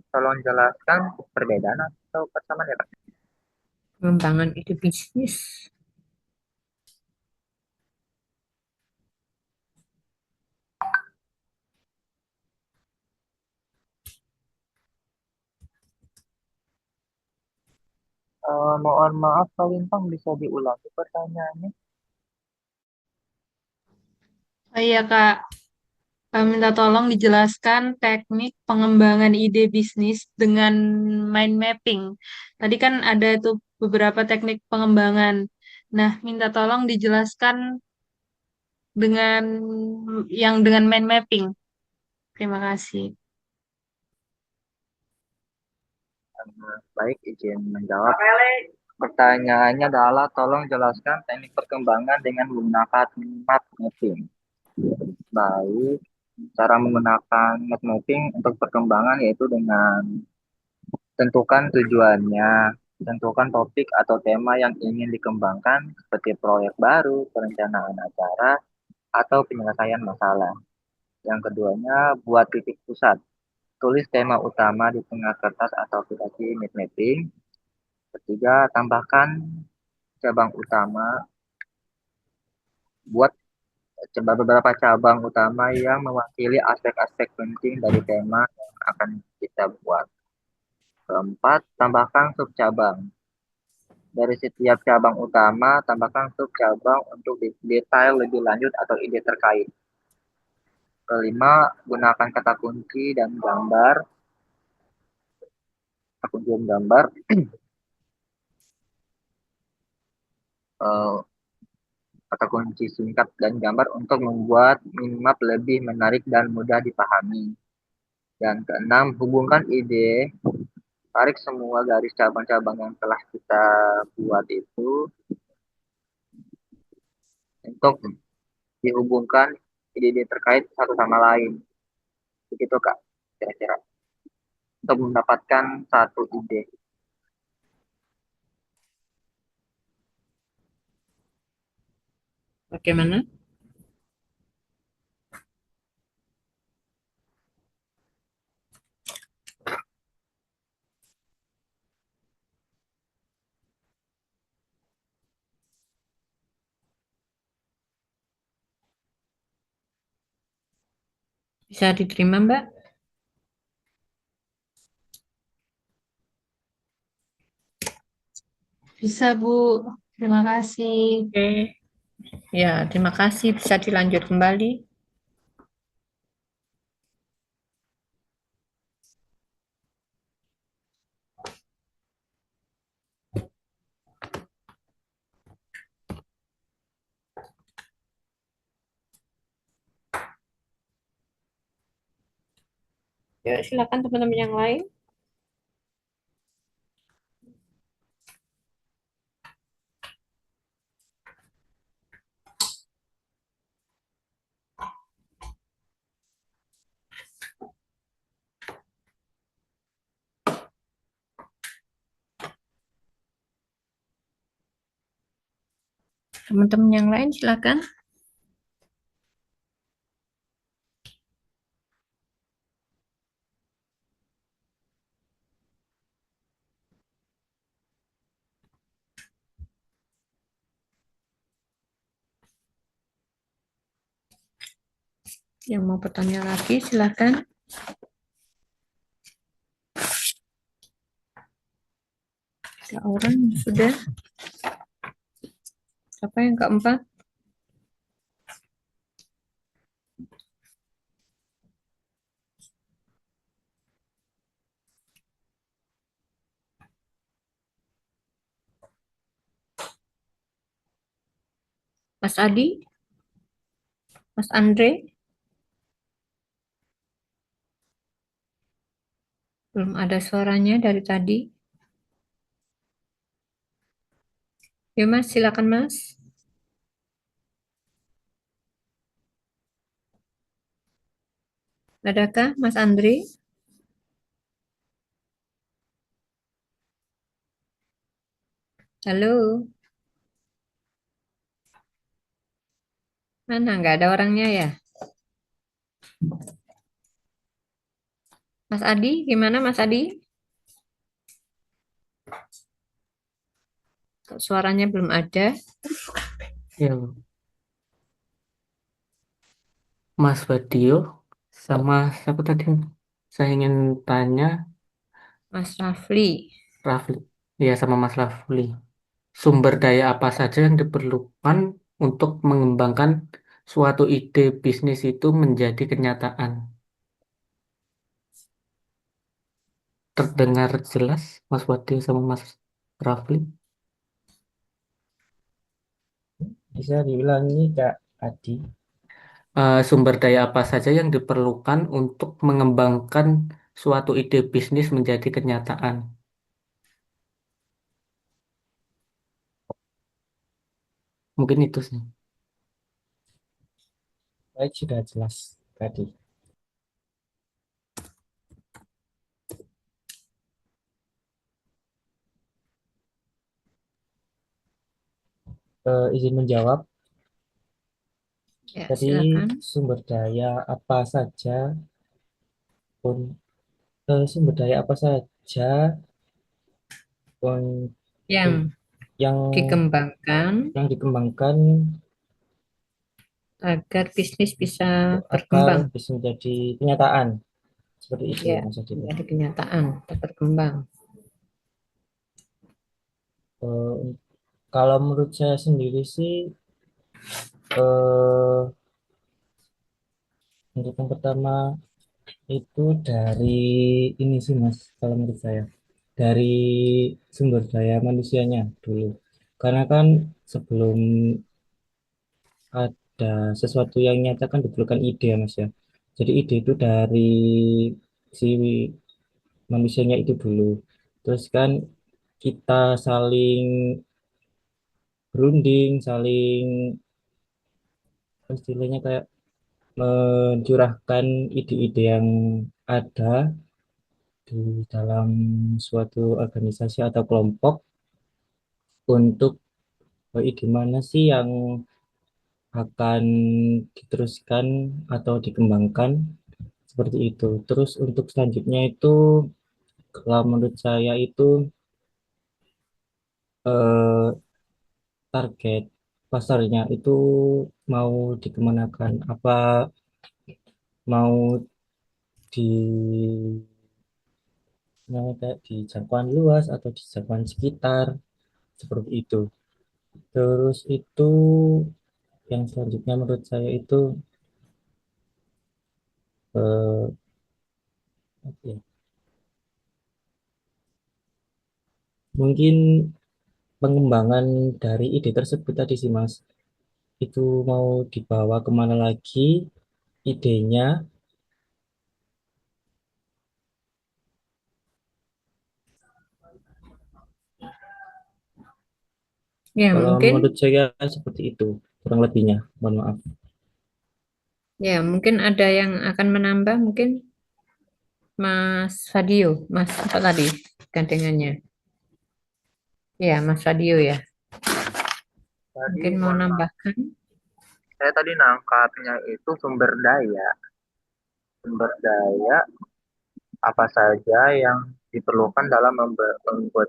tolong jelaskan perbedaan atau persamaan ya Kak? Pengembangan ide bisnis. Mohon maaf Kak Lintang, bisa diulangi pertanyaannya? Oh iya Kak, minta tolong dijelaskan teknik pengembangan ide bisnis dengan mind mapping. Tadi kan ada tuh beberapa teknik pengembangan. Nah, minta tolong dijelaskan dengan yang dengan mind mapping. Terima kasih. Baik, izin menjawab. Pertanyaannya adalah tolong jelaskan teknik perkembangan dengan menggunakan map mapping. Baik, cara menggunakan map mapping untuk perkembangan yaitu dengan tentukan tujuannya, tentukan topik atau tema yang ingin dikembangkan seperti proyek baru, perencanaan acara, atau penyelesaian masalah. Yang keduanya, buat titik pusat. Tulis tema utama di tengah kertas atau aplikasi map mapping. Ketiga, tambahkan cabang utama. Buat beberapa cabang utama yang mewakili aspek-aspek penting dari tema yang akan kita buat. Keempat, tambahkan subcabang. Dari setiap cabang utama, tambahkan subcabang untuk detail lebih lanjut atau ide terkait. Kelima, gunakan kata kunci dan gambar. Kata kunci dan gambar. eh, Kata kunci singkat dan gambar untuk membuat minimap lebih menarik dan mudah dipahami. Dan keenam, hubungkan ide, tarik semua garis cabang-cabang yang telah kita buat itu untuk dihubungkan ide-ide terkait satu sama lain. Begitu Kak, kira-kira. Untuk mendapatkan satu ide. Bagaimana? Bisa diterima, Mbak? Bisa, Bu. Terima kasih. Oke. Ya, terima kasih. Bisa dilanjut kembali. Ya, silakan teman-teman yang lain. Teman-teman yang lain silakan. Yang mau bertanya lagi silakan. Tiga orang sudah. Siapa yang keempat? Mas Adi? Mas Andre? Belum ada suaranya dari tadi. Ya Mas, silakan Mas. Adakah Mas Andre? Halo? Mana? Nggak ada orangnya ya? Mas Adi, gimana Mas Adi? Kok suaranya belum ada. Ya, Mas Wadio sama siapa tadi? Saya ingin tanya Mas Rafli. Rafli. Ya, sama Mas Rafli. Sumber daya apa saja yang diperlukan untuk mengembangkan suatu ide bisnis itu menjadi kenyataan? Terdengar jelas, Mas Wadio sama Mas Rafli? Bisa diulangi Kak Adi. Sumber daya apa saja yang diperlukan untuk mengembangkan suatu ide bisnis menjadi kenyataan? Mungkin itu sih. Baik, sudah jelas tadi. Izin menjawab. Ya, Tadi silakan. sumber daya apa saja pun sumber daya apa saja pun Yang yang dikembangkan dikembangkan agar bisnis bisa agar berkembang. bisa menjadi kenyataan. Seperti itu Ya, Mas Adi. menjadi kenyataan, atau berkembang. Eh, Kalau menurut saya sendiri sih eh, untuk yang pertama itu dari ini sih Mas, kalau menurut saya dari sumber daya manusianya dulu. Karena kan sebelum ada sesuatu yang nyata kan diperlukan ide ya Mas ya. Jadi ide itu dari si manusianya itu dulu. Terus kan kita saling berunding, saling istilahnya kayak mencurahkan ide-ide yang ada di dalam suatu organisasi atau kelompok untuk ide mana sih yang akan diteruskan atau dikembangkan seperti itu. Terus untuk selanjutnya itu kalau menurut saya itu eh, target pasarnya itu mau dikemanakan, apa mau di kayak di jangkauan luas atau di jangkauan sekitar seperti itu. Terus itu yang selanjutnya menurut saya itu eh, apa ya, mungkin pengembangan dari ide tersebut tadi sih Mas, itu mau dibawa kemana lagi idenya. Ya, Kalau mungkin menurut saya seperti itu kurang lebihnya, mohon maaf. ya, mungkin ada yang akan menambah, mungkin Mas Fadio, Mas apa tadi gandengannya? Ya, Mas Fadio ya. Tadi Mungkin mau mohon maaf, nambahkan. saya tadi nangkapnya itu sumber daya apa saja yang diperlukan dalam membuat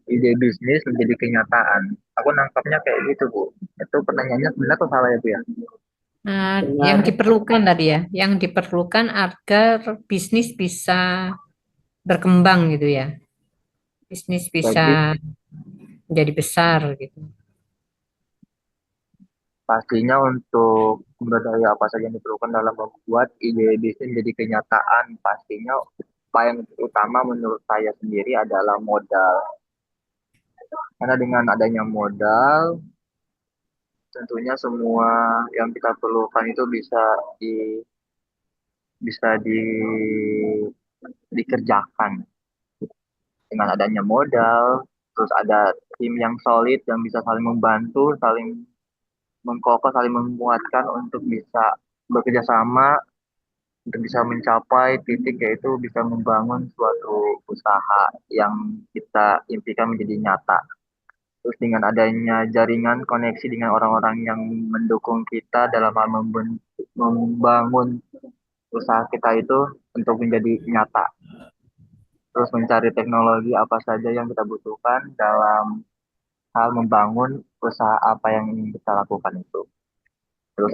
ide bisnis menjadi kenyataan. Aku nangkapnya kayak gitu, Bu. Itu pertanyaannya benar atau salah ya, Bu ya? Nah, yang Benar, diperlukan tadi ya, yang diperlukan agar bisnis bisa berkembang gitu ya. Bisnis bisa Jadi menjadi besar gitu. pastinya untuk sumber daya apa saja yang diperlukan dalam membuat ide bisnis menjadi kenyataan, pastinya apa yang utama menurut saya sendiri adalah modal. Karena dengan adanya modal, tentunya semua yang kita perlukan itu di bisa dikerjakan dengan adanya modal, terus ada tim yang solid yang bisa saling membantu, saling mengkokoh, saling menguatkan untuk bisa bekerja sama untuk bisa mencapai titik yaitu bisa membangun suatu usaha yang kita impikan menjadi nyata. Terus dengan adanya jaringan koneksi dengan orang-orang yang mendukung kita dalam hal membangun usaha kita itu, untuk menjadi nyata. Terus mencari teknologi apa saja yang kita butuhkan dalam hal membangun usaha apa yang ingin kita lakukan itu. Terus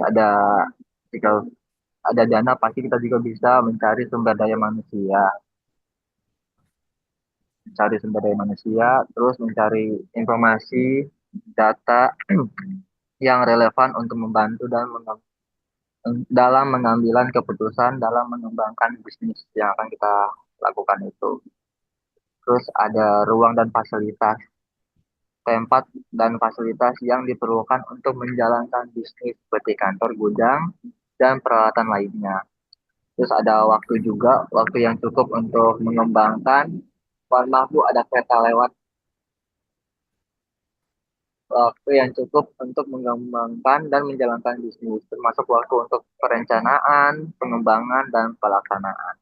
jika ada dana pasti kita juga bisa mencari sumber daya manusia, terus mencari informasi, data yang relevan untuk membantu dalam mengambilan keputusan dalam mengembangkan bisnis yang akan kita lakukan itu. Terus ada ruang dan fasilitas, tempat dan fasilitas yang diperlukan untuk menjalankan bisnis seperti kantor, gudang, dan peralatan lainnya. Terus ada waktu yang cukup untuk mengembangkan. Mohon maaf Bu, ada kereta lewat. Waktu yang cukup untuk mengembangkan dan menjalankan bisnis, termasuk waktu untuk perencanaan, pengembangan, dan pelaksanaan.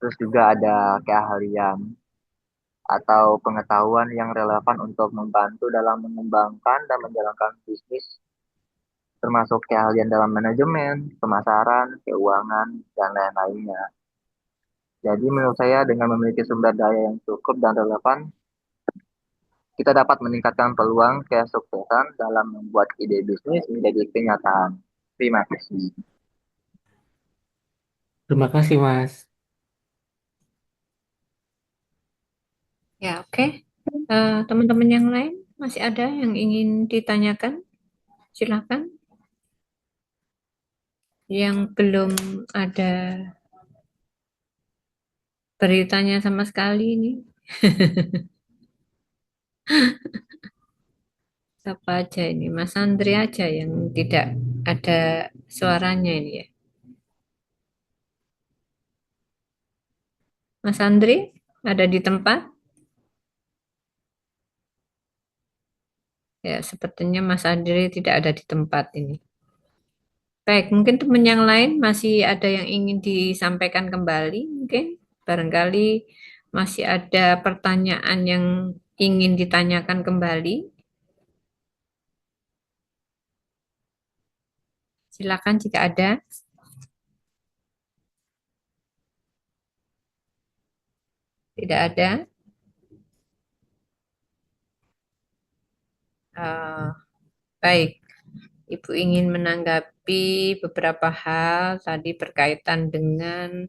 Terus juga ada keahlian atau pengetahuan yang relevan untuk membantu dalam mengembangkan dan menjalankan bisnis, termasuk keahlian dalam manajemen, pemasaran, keuangan, dan lain-lainnya. Jadi menurut saya dengan memiliki sumber daya yang cukup dan relevan, kita dapat meningkatkan peluang kesuksesan dalam membuat ide bisnis menjadi kenyataan. Terima kasih. Terima kasih, Mas. Ya, oke. Teman-teman yang lain masih ada yang ingin ditanyakan? Silakan. Yang belum ada beritanya sama sekali ini. Siapa aja ini? Mas Andri aja yang tidak ada suaranya ini ya. Mas Andri ada di tempat? Ya, sepertinya Mas Andri tidak ada di tempat ini. Baik, mungkin teman yang lain masih ada yang ingin disampaikan kembali, mungkin barangkali masih ada pertanyaan yang ingin ditanyakan kembali. Silakan jika ada. Tidak ada. Baik, Ibu ingin menanggapi beberapa hal tadi berkaitan dengan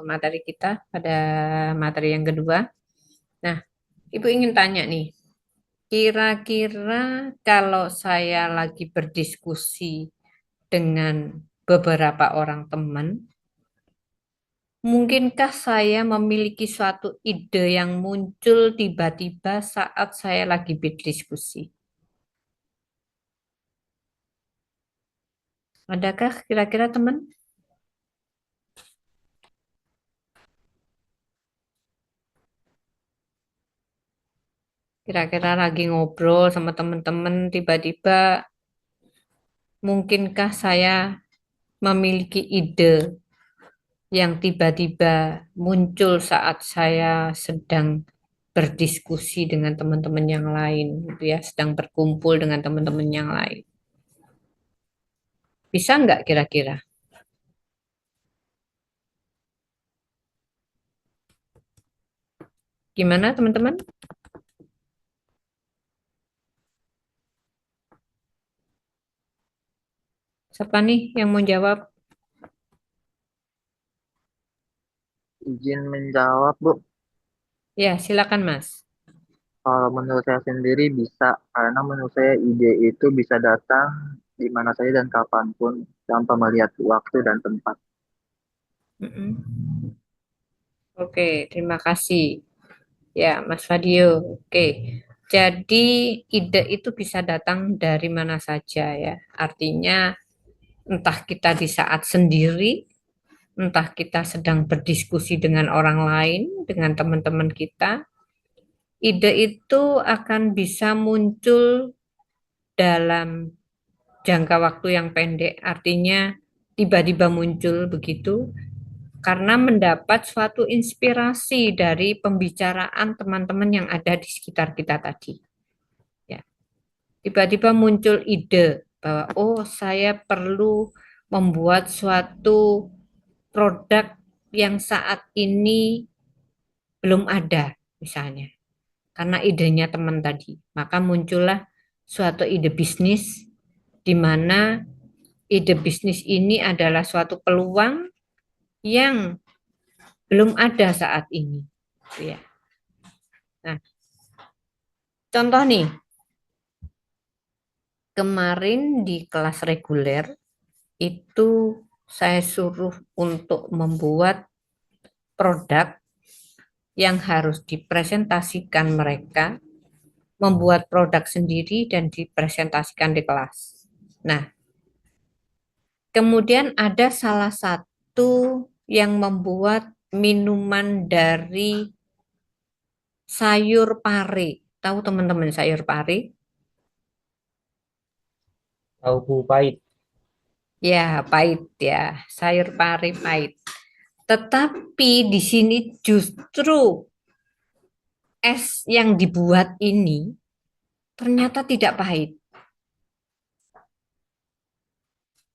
materi kita pada materi yang kedua. Nah, Ibu ingin tanya nih, kira-kira kalau saya lagi berdiskusi dengan beberapa orang teman, mungkinkah saya memiliki suatu ide yang muncul tiba-tiba saat saya lagi berdiskusi? Adakah kira-kira teman? Kira-kira lagi ngobrol sama teman-teman, tiba-tiba mungkinkah saya memiliki ide yang tiba-tiba muncul saat saya sedang berdiskusi dengan teman-teman yang lain, gitu ya, sedang berkumpul dengan teman-teman yang lain. Bisa nggak kira-kira? Gimana teman-teman? Siapa nih yang mau jawab? Izin menjawab, Bu. Ya, silakan Mas. Kalau menurut saya sendiri bisa, karena menurut saya ide itu bisa datang di mana saja dan kapanpun tanpa melihat waktu dan tempat. Mm-mm. Oke, terima kasih. Ya, Mas Fadio. Oke. Jadi ide itu bisa datang dari mana saja ya. Artinya entah kita di saat sendiri, entah kita sedang berdiskusi dengan orang lain, dengan teman-teman kita, ide itu akan bisa muncul dalam jangka waktu yang pendek. Artinya tiba-tiba muncul begitu karena mendapat suatu inspirasi dari pembicaraan teman-teman yang ada di sekitar kita tadi. Ya, tiba-tiba muncul ide bahwa oh saya perlu membuat suatu produk yang saat ini belum ada misalnya. Karena idenya teman tadi, maka muncullah suatu ide bisnis di mana ide bisnis ini adalah suatu peluang yang belum ada saat ini. Ya. Nah, contoh nih, kemarin di kelas reguler itu saya suruh untuk membuat produk yang harus dipresentasikan mereka, membuat produk sendiri dan dipresentasikan di kelas. Nah, kemudian ada salah satu yang membuat minuman dari sayur pare. Tahu teman-teman sayur pare? Tahu Bu pahit. Ya, pahit ya. Sayur pare pahit. Tetapi di sini justru es yang dibuat ini ternyata tidak pahit.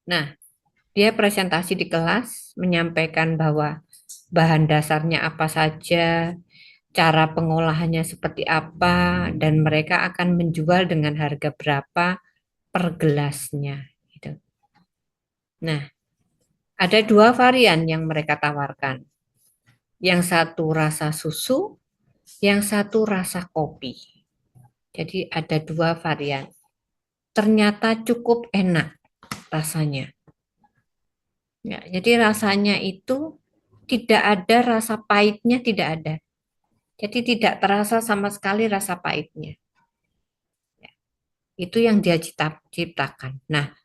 Nah, dia presentasi di kelas menyampaikan bahwa bahan dasarnya apa saja, cara pengolahannya seperti apa, dan mereka akan menjual dengan harga berapa per gelasnya. Gitu. Nah, ada dua varian yang mereka tawarkan. Yang satu rasa susu, yang satu rasa kopi. Jadi ada dua varian. Ternyata cukup enak rasanya. Ya, jadi rasanya itu tidak ada rasa pahitnya, tidak ada. Jadi tidak terasa sama sekali rasa pahitnya. Ya, itu yang dia ciptakan. Nah,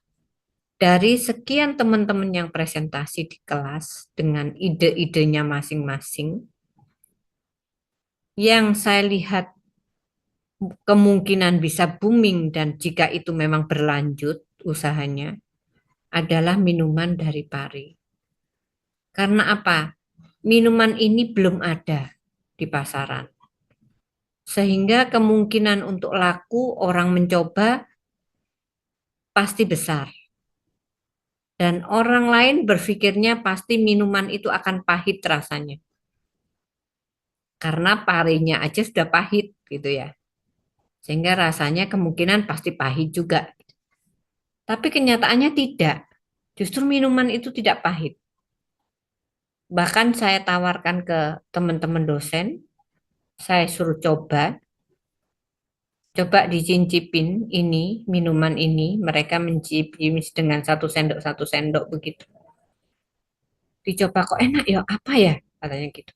dari sekian teman-teman yang presentasi di kelas dengan ide-idenya masing-masing, yang saya lihat kemungkinan bisa booming dan jika itu memang berlanjut usahanya adalah minuman dari pare. Karena apa? Minuman ini belum ada di pasaran. Sehingga kemungkinan untuk laku orang mencoba pasti besar. Dan orang lain berpikirnya pasti minuman itu akan pahit rasanya. Karena parenya aja sudah pahit gitu ya. Sehingga rasanya kemungkinan pasti pahit juga. Tapi kenyataannya tidak. Justru minuman itu tidak pahit. Bahkan saya tawarkan ke teman-teman dosen, saya suruh coba dicincipin ini, minuman ini, mereka mencicipi dengan satu sendok begitu. Dicoba kok enak ya, apa ya, katanya gitu.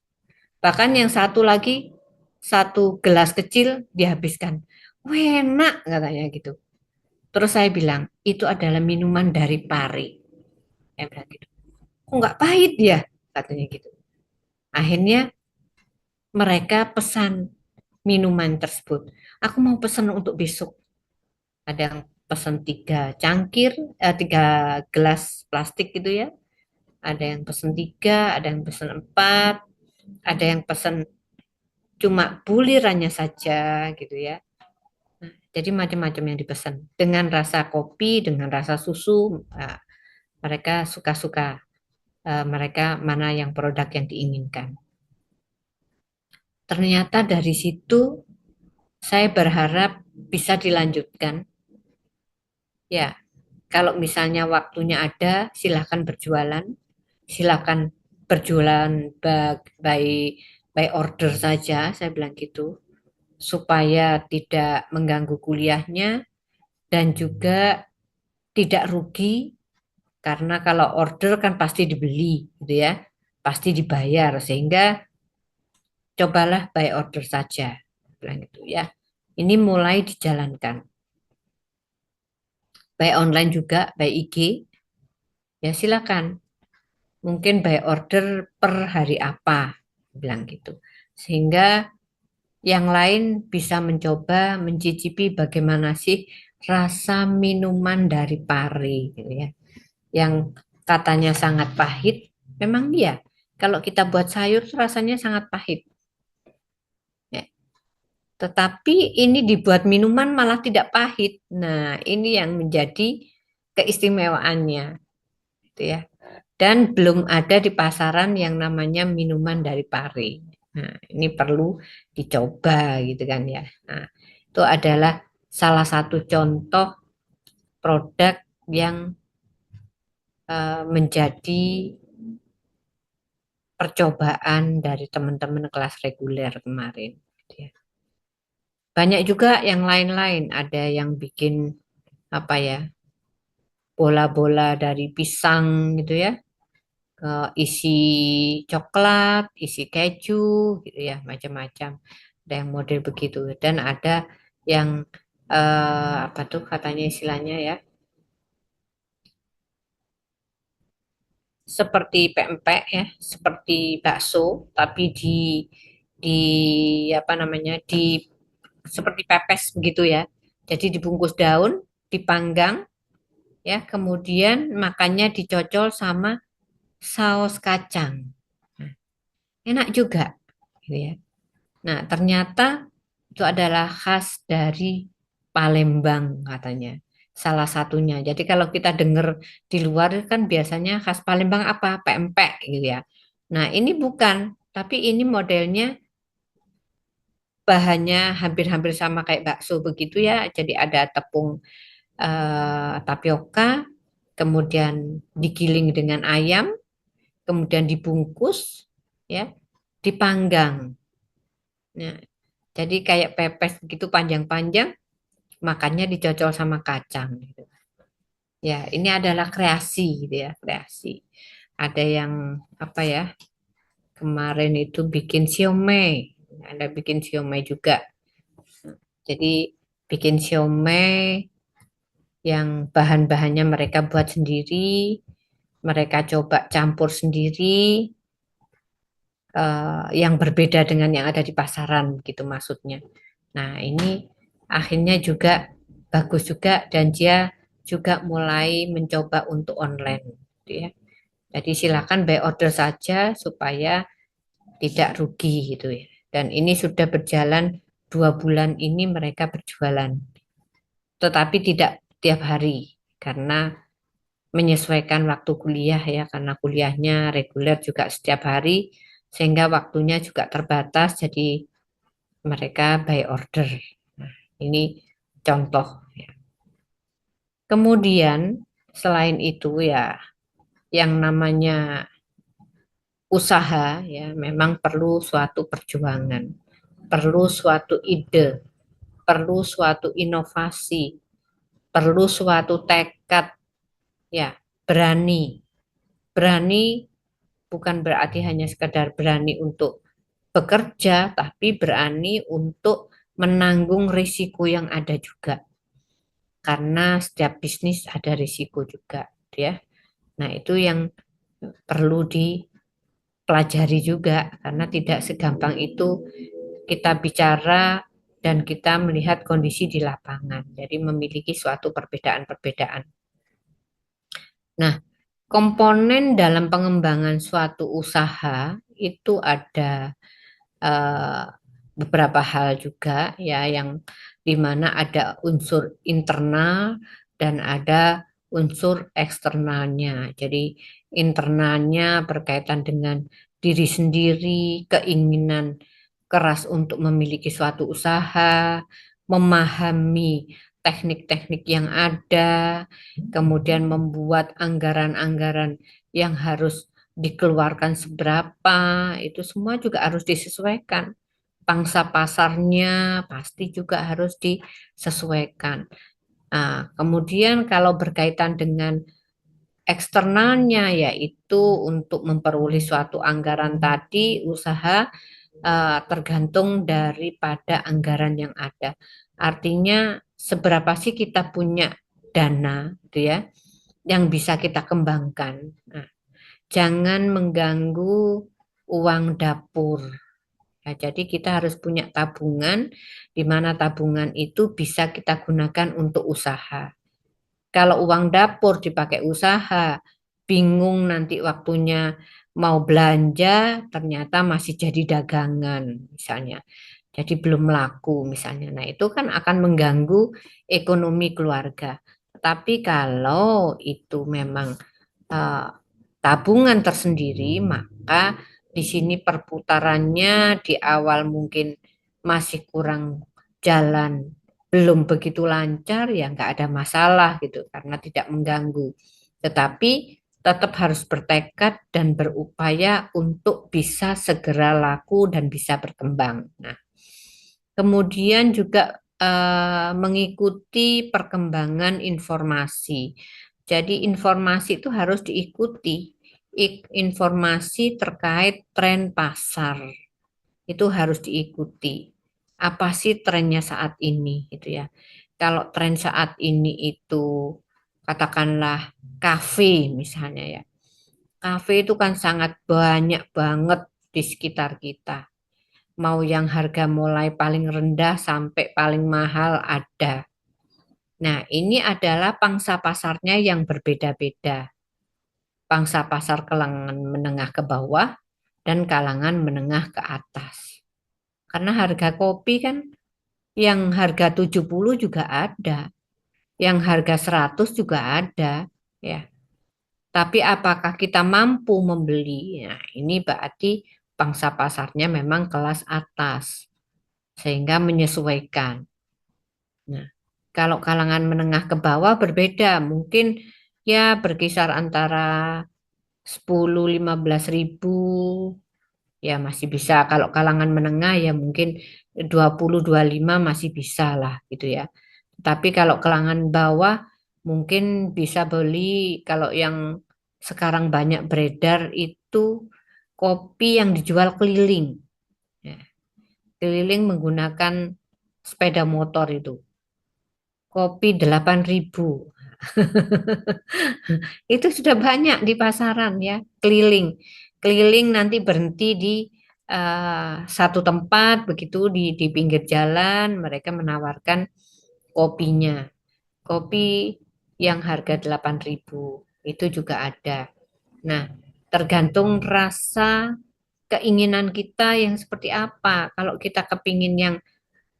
Bahkan yang satu lagi, satu gelas kecil dihabiskan. Wah, enak katanya gitu. Terus saya bilang, itu adalah minuman dari pare. Saya bilang gitu. Kok nggak pahit ya, katanya gitu. Akhirnya mereka pesan minuman tersebut. Aku mau pesan untuk besok. Ada yang pesan 3 gelas plastik gitu ya. Ada yang pesan 3, ada yang pesan 4, ada yang pesan cuma bulirannya saja gitu ya. Nah, jadi macam-macam yang dipesan. Dengan rasa kopi, dengan rasa susu, mereka suka-suka. Mereka mana yang produk yang diinginkan. Ternyata dari situ saya berharap bisa dilanjutkan. Ya, kalau misalnya waktunya ada, silakan berjualan. Silakan berjualan by order saja, saya bilang gitu. Supaya tidak mengganggu kuliahnya dan juga tidak rugi karena kalau order kan pasti dibeli gitu ya, pasti dibayar sehingga cobalah by order saja, bilang gitu ya. Ini mulai dijalankan. By online juga, by IG, ya silakan. Mungkin by order per hari apa, bilang gitu. Sehingga yang lain bisa mencoba mencicipi bagaimana sih rasa minuman dari pare gitu ya. Yang katanya sangat pahit, memang iya. Kalau kita buat sayur rasanya sangat pahit. Ya. Tetapi ini dibuat minuman malah tidak pahit. Nah, ini yang menjadi keistimewaannya. Gitu ya. Dan belum ada di pasaran yang namanya minuman dari pare. Nah, ini perlu dicoba gitu kan ya. Nah, itu adalah salah satu contoh produk yang menjadi percobaan dari teman-teman kelas reguler kemarin. Banyak juga yang lain-lain, ada yang bikin apa ya, bola-bola dari pisang gitu ya, isi coklat, isi keju gitu ya, macam-macam. Ada yang model begitu dan ada yang apa tuh katanya istilahnya ya, seperti pempek ya, seperti bakso tapi di apa namanya, di seperti pepes begitu ya. Jadi dibungkus daun, dipanggang ya, kemudian makannya dicocol sama saus kacang. Nah, enak juga gitu ya. Nah, ternyata itu adalah khas dari Palembang katanya. Salah satunya. Jadi kalau kita dengar di luar kan biasanya khas Palembang apa? Pempek gitu ya. Nah, ini bukan, tapi ini modelnya bahannya hampir-hampir sama kayak bakso begitu ya. Jadi ada tepung tapioka, kemudian digiling dengan ayam, kemudian dibungkus, ya, dipanggang. Nah, jadi kayak pepes begitu panjang-panjang, makannya dicocol sama kacang. Gitu. Ya, ini adalah kreasi, gitu ya, kreasi. Ada yang apa ya? Kemarin itu bikin siomay, ada bikin siomay juga. Jadi bikin siomay yang bahan-bahannya mereka buat sendiri, mereka coba campur sendiri, yang berbeda dengan yang ada di pasaran gitu maksudnya. Nah, ini akhirnya juga bagus juga dan dia juga mulai mencoba untuk online gitu ya. Jadi silakan by order saja supaya tidak rugi gitu ya. Dan ini sudah berjalan 2 bulan ini mereka berjualan. Tetapi tidak tiap hari karena menyesuaikan waktu kuliah ya, karena kuliahnya reguler juga setiap hari sehingga waktunya juga terbatas, jadi mereka by order. Nah, ini contoh ya. Kemudian selain itu ya, yang namanya usaha ya memang perlu suatu perjuangan, perlu suatu ide, perlu suatu inovasi, perlu suatu tekad ya, berani. Berani bukan berarti hanya sekedar berani untuk bekerja, tapi berani untuk menanggung risiko yang ada juga. Karena setiap bisnis ada risiko juga, ya. Nah, itu yang perlu dipelajari juga, karena tidak segampang itu kita bicara dan kita melihat kondisi di lapangan. Jadi memiliki suatu perbedaan-perbedaan. Nah, komponen dalam pengembangan suatu usaha itu ada beberapa hal juga ya, yang dimana ada unsur internal dan ada unsur eksternalnya. Jadi internalnya berkaitan dengan diri sendiri, keinginan keras untuk memiliki suatu usaha, memahami teknik-teknik yang ada, kemudian membuat anggaran-anggaran yang harus dikeluarkan seberapa, itu semua juga harus disesuaikan. Pangsa pasarnya pasti juga harus disesuaikan. Nah, kemudian kalau berkaitan dengan eksternalnya, yaitu untuk memperoleh suatu anggaran tadi, usaha tergantung daripada anggaran yang ada. Artinya seberapa sih kita punya dana, gitu ya, yang bisa kita kembangkan. Nah, jangan mengganggu uang dapur. Ya, jadi kita harus punya tabungan, di mana tabungan itu bisa kita gunakan untuk usaha. Kalau uang dapur dipakai usaha, bingung nanti waktunya mau belanja, ternyata masih jadi dagangan misalnya. Jadi belum laku misalnya. Nah, itu kan akan mengganggu ekonomi keluarga. Tapi kalau itu memang tabungan tersendiri, maka di sini perputarannya di awal mungkin masih kurang jalan, belum begitu lancar, ya nggak ada masalah gitu karena tidak mengganggu. Tetapi tetap harus bertekad dan berupaya untuk bisa segera laku dan bisa berkembang. Nah, kemudian juga mengikuti perkembangan informasi. Jadi informasi itu harus diikuti. Informasi terkait tren pasar itu harus diikuti. Apa sih trennya saat ini gitu ya. Kalau tren saat ini itu katakanlah kafe misalnya ya. Kafe itu kan sangat banyak banget di sekitar kita. Mau yang harga mulai paling rendah sampai paling mahal ada. Nah, ini adalah pangsa pasarnya yang berbeda-beda. Pangsa pasar kalangan menengah ke bawah dan kalangan menengah ke atas. Karena harga kopi kan yang harga 70 juga ada, yang harga 100 juga ada, ya. Tapi apakah kita mampu membeli? Nah, ini berarti pangsa pasarnya memang kelas atas, sehingga menyesuaikan. Nah, kalau kalangan menengah ke bawah berbeda, mungkin ya berkisar antara 10-15 ribu, ya masih bisa. Kalau kalangan menengah ya mungkin 20-25 masih bisa lah gitu ya. Tapi kalau kalangan bawah mungkin bisa beli, kalau yang sekarang banyak beredar itu kopi yang dijual keliling. Ya, keliling menggunakan sepeda motor itu. Kopi 8.000. Itu sudah banyak di pasaran ya, keliling. Keliling nanti berhenti di satu tempat begitu di pinggir jalan, mereka menawarkan kopinya. Kopi yang harga 8.000 itu juga ada. Nah, tergantung rasa keinginan kita yang seperti apa. Kalau kita kepingin yang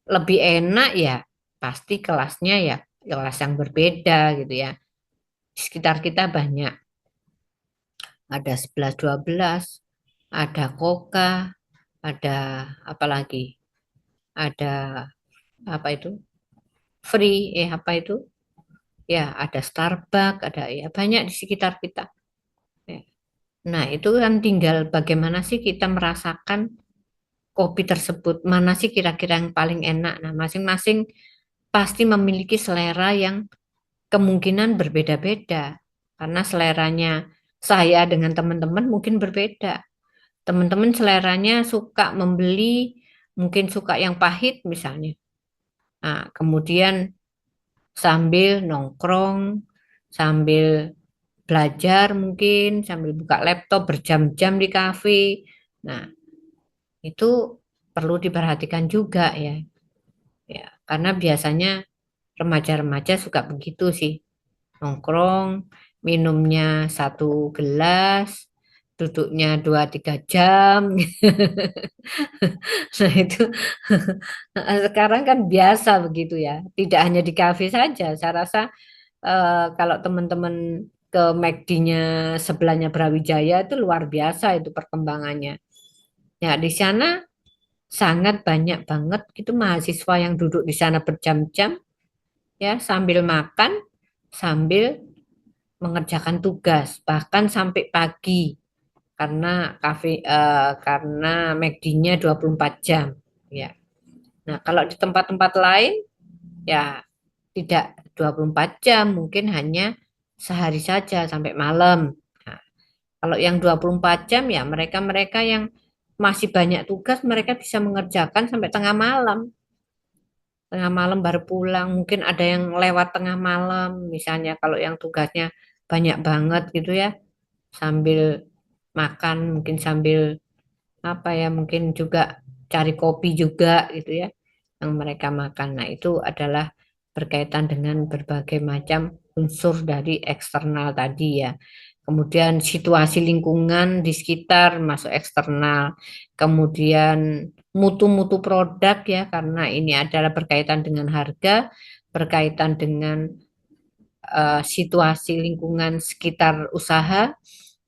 lebih enak ya pasti kelasnya ya kelas yang berbeda gitu ya. Di sekitar kita banyak. Ada 11-12, ada Coca, ada apa lagi? Ada apa itu? Free, apa itu? Ya, ada Starbucks, ada ya banyak di sekitar kita. Ya. Nah, itu kan tinggal bagaimana sih kita merasakan kopi tersebut, mana sih kira-kira yang paling enak. Nah, masing-masing pasti memiliki selera yang kemungkinan berbeda-beda. Karena seleranya saya dengan teman-teman mungkin berbeda. Teman-teman seleranya suka membeli, mungkin suka yang pahit misalnya. Nah, kemudian sambil nongkrong, sambil belajar mungkin, sambil buka laptop berjam-jam di kafe. Nah, itu perlu diperhatikan juga ya. Ya, karena biasanya remaja-remaja suka begitu sih. Nongkrong, minumnya 1 gelas, duduknya 2-3 jam. Nah itu sekarang kan biasa begitu ya. Tidak hanya di kafe saja. Saya rasa kalau teman-teman ke McD-nya sebelahnya Brawijaya itu luar biasa itu perkembangannya. Ya di sana sangat banyak banget itu mahasiswa yang duduk di sana berjam-jam ya sambil makan, sambil mengerjakan tugas, bahkan sampai pagi karena McD-nya 24 jam ya. Nah, kalau di tempat-tempat lain ya tidak 24 jam, mungkin hanya sehari saja sampai malam. Nah, kalau yang 24 jam ya mereka-mereka yang masih banyak tugas mereka bisa mengerjakan sampai tengah malam. Tengah malam baru pulang, mungkin ada yang lewat tengah malam misalnya kalau yang tugasnya banyak banget gitu ya. Sambil makan, mungkin sambil apa ya, mungkin juga cari kopi juga gitu ya yang mereka makan. Nah, itu adalah berkaitan dengan berbagai macam unsur dari eksternal tadi ya. Kemudian situasi lingkungan di sekitar masuk eksternal. Kemudian mutu-mutu produk ya, karena ini adalah berkaitan dengan harga, berkaitan dengan situasi lingkungan sekitar usaha,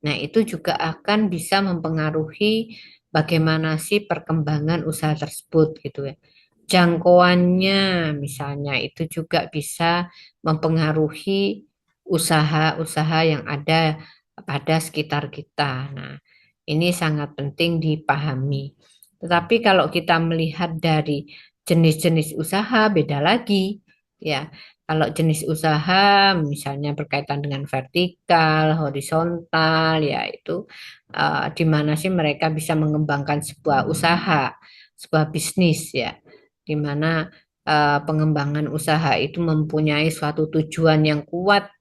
Nah, itu juga akan bisa mempengaruhi bagaimana sih perkembangan usaha tersebut gitu ya. Jangkauannya misalnya itu juga bisa mempengaruhi usaha-usaha yang ada pada sekitar kita. Nah, ini sangat penting dipahami. Tetapi kalau kita melihat dari jenis-jenis usaha beda lagi ya. Kalau jenis usaha misalnya berkaitan dengan vertikal, horizontal, ya itu di mana sih mereka bisa mengembangkan sebuah usaha, sebuah bisnis ya, di mana pengembangan usaha itu mempunyai suatu tujuan yang kuat,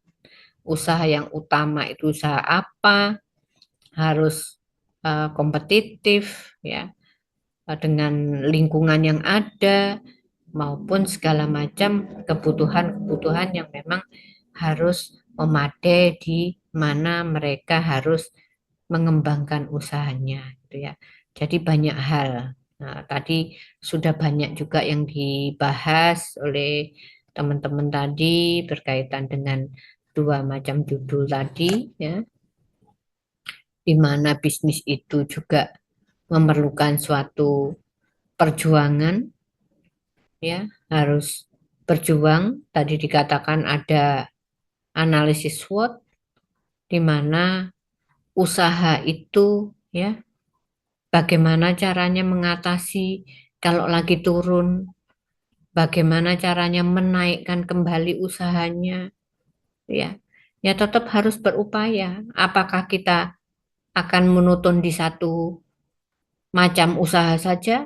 usaha yang utama itu usaha apa, harus kompetitif ya, dengan lingkungan yang ada maupun segala macam kebutuhan-kebutuhan yang memang harus memadai di mana mereka harus mengembangkan usahanya gitu ya. Jadi banyak hal. Nah, tadi sudah banyak juga yang dibahas oleh teman-teman tadi berkaitan dengan dua macam judul tadi ya, di mana bisnis itu juga memerlukan suatu perjuangan ya, harus berjuang. Tadi dikatakan ada analisis SWOT di mana usaha itu ya bagaimana caranya mengatasi kalau lagi turun, bagaimana caranya menaikkan kembali usahanya ya. Ya tetap harus berupaya. Apakah kita akan menonton di satu macam usaha saja?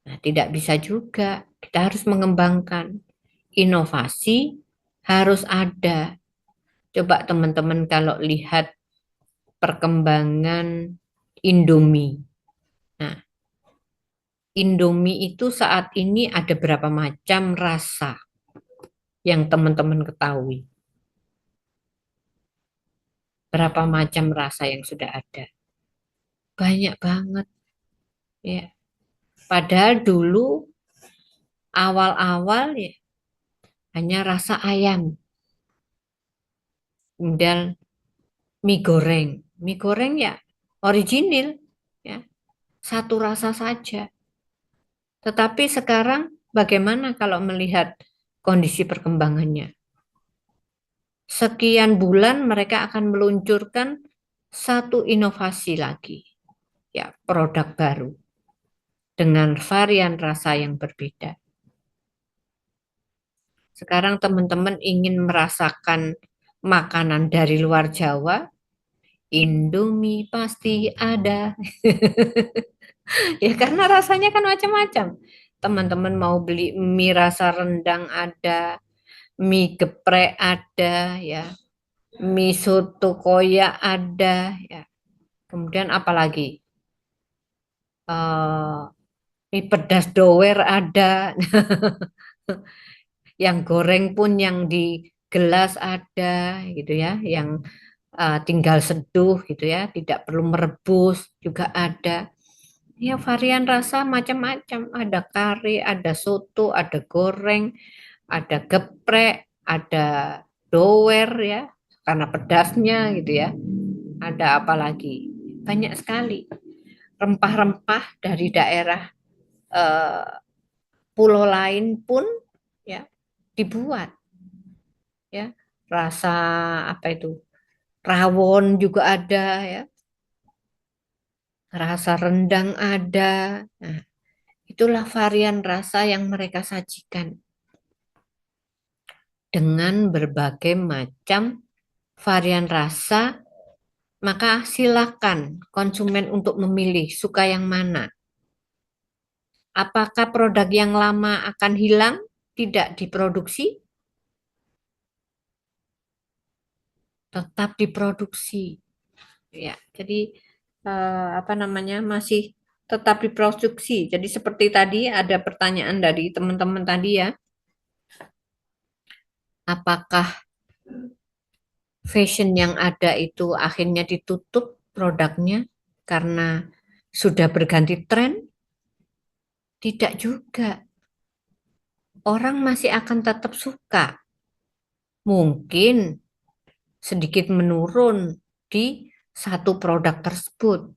Nah, tidak bisa juga. Kita harus mengembangkan. Inovasi harus ada. Coba teman-teman kalau lihat perkembangan Indomie. Nah, Indomie itu saat ini ada berapa macam rasa yang teman-teman ketahui? Berapa macam rasa yang sudah ada? Banyak banget. Ya. Padahal dulu awal-awal ya hanya rasa ayam. Kemudian mie goreng. Mie goreng ya original ya. Satu rasa saja. Tetapi sekarang bagaimana kalau melihat kondisi perkembangannya? Sekian bulan mereka akan meluncurkan satu inovasi lagi, ya, produk baru dengan varian rasa yang berbeda. Sekarang teman-teman ingin merasakan makanan dari luar Jawa, Indomie pasti ada. Ya karena rasanya kan macam-macam. Teman-teman mau beli mie rasa rendang ada, mie geprek ada, ya, mie soto koya ada, ya. Kemudian apalagi? Mie pedas dower ada. Yang goreng pun yang di gelas ada gitu ya, yang tinggal seduh gitu ya, tidak perlu merebus juga ada. Ya varian rasa macam-macam, ada kari, ada soto, ada goreng, ada geprek, ada dower ya, karena pedasnya gitu ya. Ada apa lagi? Banyak sekali rempah-rempah dari daerah pulau lain pun ya dibuat ya. Rasa apa itu? Rawon juga ada ya. Rasa rendang ada. Nah, itulah varian rasa yang mereka sajikan dengan berbagai macam varian rasa. Maka silakan konsumen untuk memilih suka yang mana. Apakah produk yang lama akan hilang, tidak diproduksi? Tetap diproduksi. Ya, jadi apa namanya masih tetap diproduksi. Jadi seperti tadi ada pertanyaan dari teman-teman tadi ya, apakah fashion yang ada itu akhirnya ditutup produknya karena sudah berganti tren? Tidak juga. Orang masih akan tetap suka. Mungkin sedikit menurun di satu produk tersebut,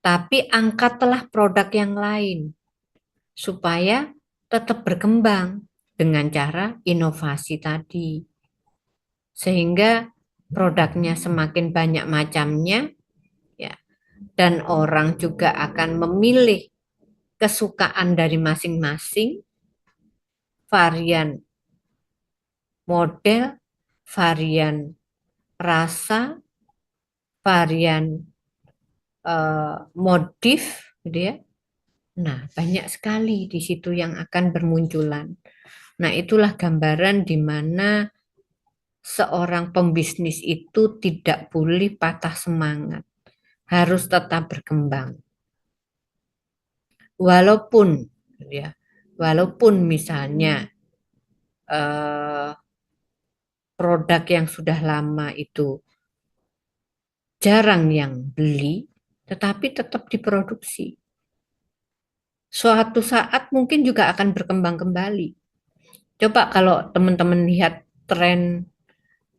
tapi angkatlah produk yang lain supaya tetap berkembang dengan cara inovasi tadi. Sehingga produknya semakin banyak macamnya, ya, dan orang juga akan memilih kesukaan dari masing-masing, varian model, varian rasa, varian modif, gitu ya. Nah, banyak sekali di situ yang akan bermunculan. Nah, itulah gambaran di mana seorang pembisnis itu tidak boleh patah semangat, harus tetap berkembang. Walaupun, ya, walaupun misalnya produk yang sudah lama itu jarang yang beli, tetapi tetap diproduksi. Suatu saat mungkin juga akan berkembang kembali. Coba kalau teman-teman lihat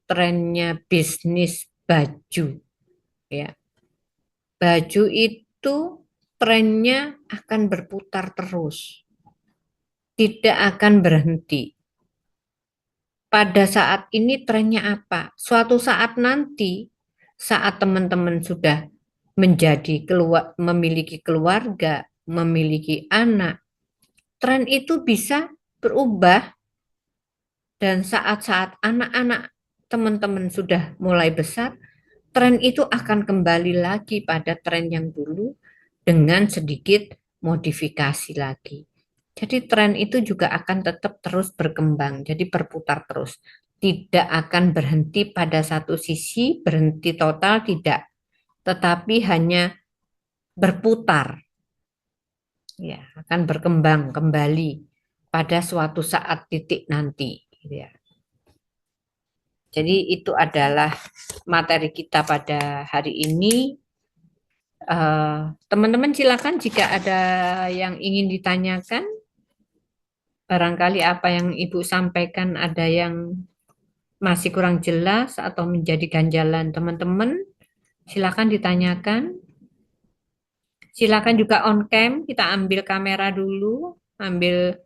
trennya bisnis baju, ya. Baju itu trennya akan berputar terus, tidak akan berhenti. Pada saat ini trennya apa? Suatu saat nanti, saat teman-teman sudah memiliki keluarga, memiliki anak, tren itu bisa berubah, dan saat-saat anak-anak teman-teman sudah mulai besar, tren itu akan kembali lagi pada tren yang dulu dengan sedikit modifikasi lagi. Jadi tren itu juga akan tetap terus berkembang, jadi berputar terus. Tidak akan berhenti pada satu sisi, berhenti total tidak, tetapi hanya berputar. Ya, akan berkembang kembali pada suatu saat titik nanti, gitu ya. Jadi itu adalah materi kita pada hari ini. Teman-teman silakan jika ada yang ingin ditanyakan, barangkali apa yang Ibu sampaikan ada yang masih kurang jelas atau menjadi ganjalan teman-teman, silakan ditanyakan. Silakan juga on cam, kita ambil kamera dulu, ambil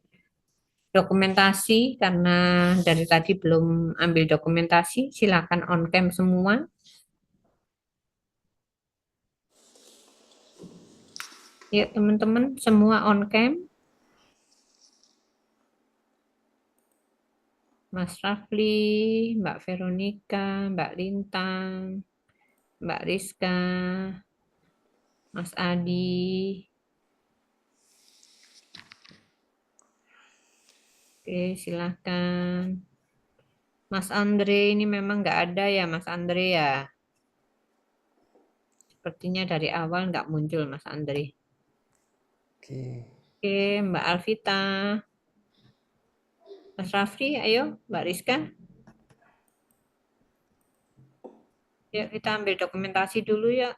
dokumentasi karena dari tadi belum ambil dokumentasi, silakan on cam semua. Ya, teman-teman semua on cam. Mas Rafli, Mbak Veronica, Mbak Lintang, Mbak Rizka, Mas Adi. Oke, silahkan. Mas Andre ini memang nggak ada ya, Mas Andre ya. Sepertinya dari awal nggak muncul Mas Andre. Oke. Oke, Mbak Alvita. Mas Rafli, ayo, Mbak Rizka. Yuk kita ambil dokumentasi dulu ya.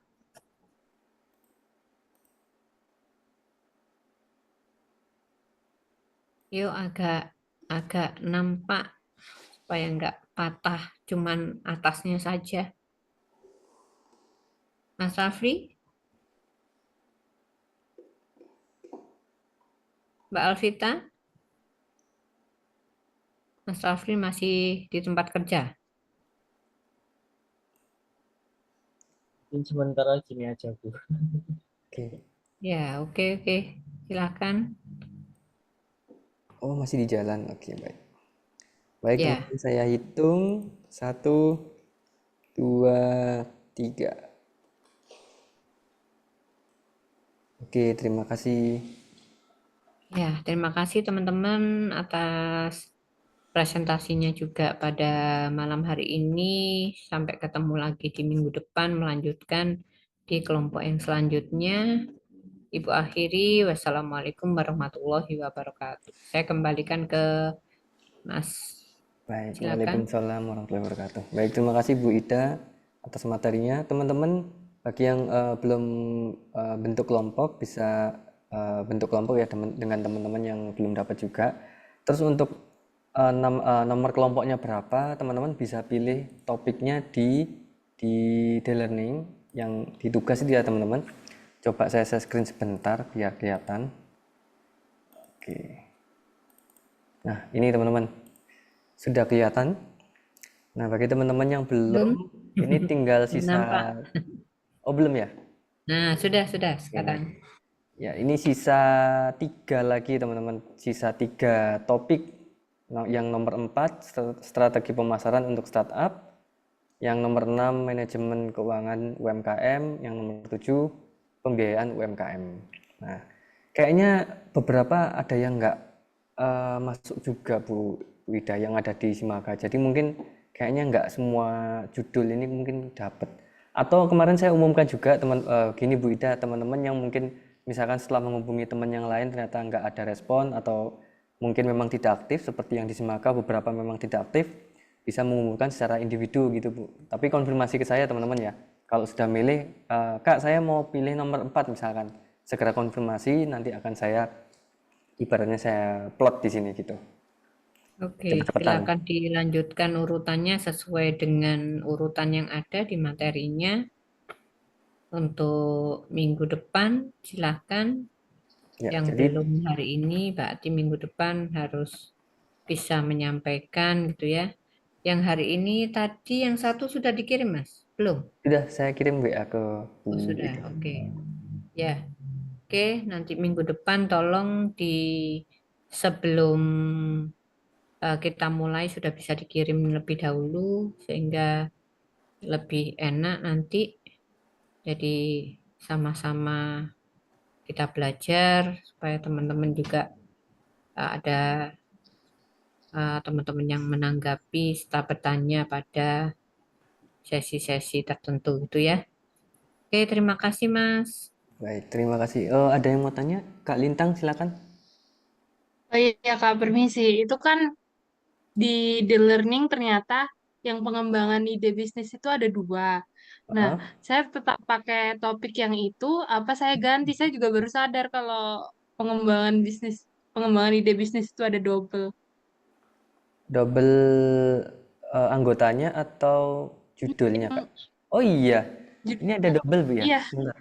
Yuk agak nampak supaya nggak patah, cuman atasnya saja. Mas Rafli, Mbak Alvita, Mas Rafli masih di tempat kerja. Mungkin sementara gini aja, Bu. Oke. Ya, oke. Silakan. Oh, masih di jalan. Oke, baik. Baik, Ya. teman-teman, saya hitung 1, 2, 3. Oke, terima kasih. Ya, terima kasih teman-teman atas presentasinya juga pada malam hari ini. Sampai ketemu lagi di minggu depan, melanjutkan di kelompok yang selanjutnya. Ibu akhiri, wassalamualaikum warahmatullahi wabarakatuh. Saya kembalikan ke Mas. Baik, Silakan. waalaikumsalam warahmatullahi wabarakatuh. Baik, terima kasih Bu Ida atas materinya. Teman-teman, bagi yang belum bentuk kelompok, bisa bentuk kelompok ya dengan teman-teman yang belum dapat juga. Terus untuk nomor kelompoknya berapa, teman-teman bisa pilih topiknya di e-learning yang ditugas itu ya teman-teman. Coba saya share screen sebentar biar kelihatan. Oke. Nah, ini teman-teman. Sudah kelihatan? Nah, bagi teman-teman yang belum, ini tinggal Belum sisa. nampak. Oh, belum ya? Nah, sudah sekarang. Ya, ini sisa 3 lagi teman-teman. Sisa 3 topik. Yang nomor 4, strategi pemasaran untuk startup. Yang nomor 6, manajemen keuangan UMKM. Yang nomor 7, pembiayaan UMKM. Nah, kayaknya beberapa ada yang nggak masuk juga Bu Ida yang ada di Simaka. Jadi mungkin kayaknya nggak semua judul ini mungkin dapat. Atau kemarin saya umumkan juga gini Bu Ida, teman-teman yang mungkin misalkan setelah menghubungi teman yang lain ternyata nggak ada respon atau mungkin memang tidak aktif seperti yang di Simaka, beberapa memang tidak aktif, bisa mengumpulkan secara individu gitu Bu. Tapi konfirmasi ke saya teman-teman ya, kalau sudah milih, Kak saya mau pilih nomor 4 misalkan, segera konfirmasi, nanti akan saya ibaratnya saya plot di sini gitu. Oke, silakan dilanjutkan urutannya sesuai dengan urutan yang ada di materinya. Untuk minggu depan silakan. Ya, Yang jadi belum hari ini berarti minggu depan harus bisa menyampaikan gitu ya. Yang hari ini tadi yang satu sudah dikirim Mas? Belum? sudah saya kirim WA ke Bu Oh, sudah, Ida. oke. Ya, oke. Nanti minggu depan tolong sebelum kita mulai sudah bisa dikirim lebih dahulu sehingga lebih enak nanti. Jadi sama-sama kita belajar supaya teman-teman juga ada teman-teman yang menanggapi serta bertanya pada sesi-sesi tertentu gitu ya. Oke, terima kasih Mas. Baik, terima kasih. Ada yang mau tanya? Kak Lintang silakan. Oh iya Kak, permisi. Itu kan di The Learning ternyata yang pengembangan ide bisnis itu ada 2. Nah, saya tetap pakai topik yang itu, apa saya ganti? Saya juga baru sadar kalau pengembangan ide bisnis itu ada double. Double anggotanya atau judulnya Kak? Oh iya, ini ada double Bu ya? Iya, Sebentar.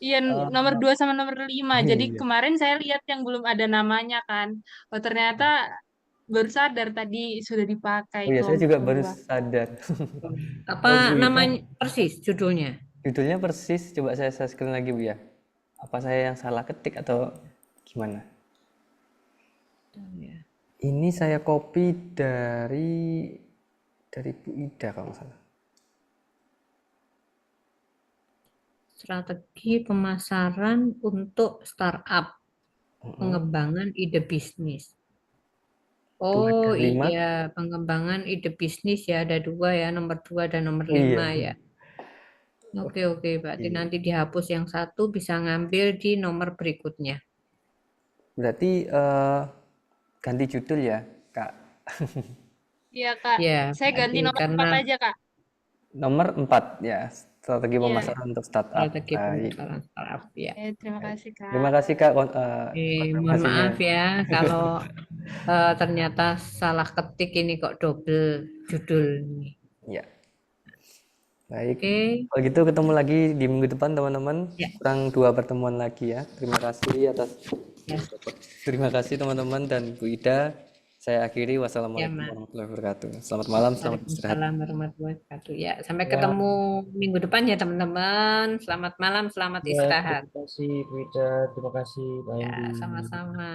iya nomor 2 sama nomor 5. Jadi Iya. kemarin saya lihat yang belum ada namanya kan. Oh ternyata baru sadar tadi sudah dipakai Oh iya, saya kelompok juga baru 2. sadar. Apa Bu Ida, namanya persis judulnya? judulnya persis, coba saya share screen lagi Bu ya. Apa saya yang salah ketik atau gimana? Ini saya copy dari Bu Ida kalau nggak salah. Strategi pemasaran untuk startup, pengembangan ide bisnis. Oh iya, pengembangan ide bisnis ya ada 2 ya, nomor 2 dan nomor 5 ya. Oke, berarti nanti dihapus yang satu bisa ngambil di nomor berikutnya. Berarti ganti judul ya, Kak? Iya Kak, Ya, saya ganti nomor 4 aja Kak. Nomor 4 ya, strategi pemasaran untuk startup. Strategi pemasaran startup ya. Terima kasih Kak. Terima kasih Kak Mohon maaf ya kalau ternyata salah ketik ini kok double judul ini. Ya. Baik. Kalau gitu ketemu lagi di minggu depan teman-teman. Kurang 2 pertemuan lagi ya. Terima kasih atas Terima kasih teman-teman dan Bu Ida. Saya akhiri. Wassalamualaikum warahmatullahi wabarakatuh. Selamat malam, selamat istirahat. Waalaikumsalam warahmatullahi wabarakatuh. Ya, sampai ketemu minggu depan ya teman-teman. Selamat malam, selamat istirahat. Terima kasih Bu Ida, terima kasih Pak Ya, Hendy. sama-sama.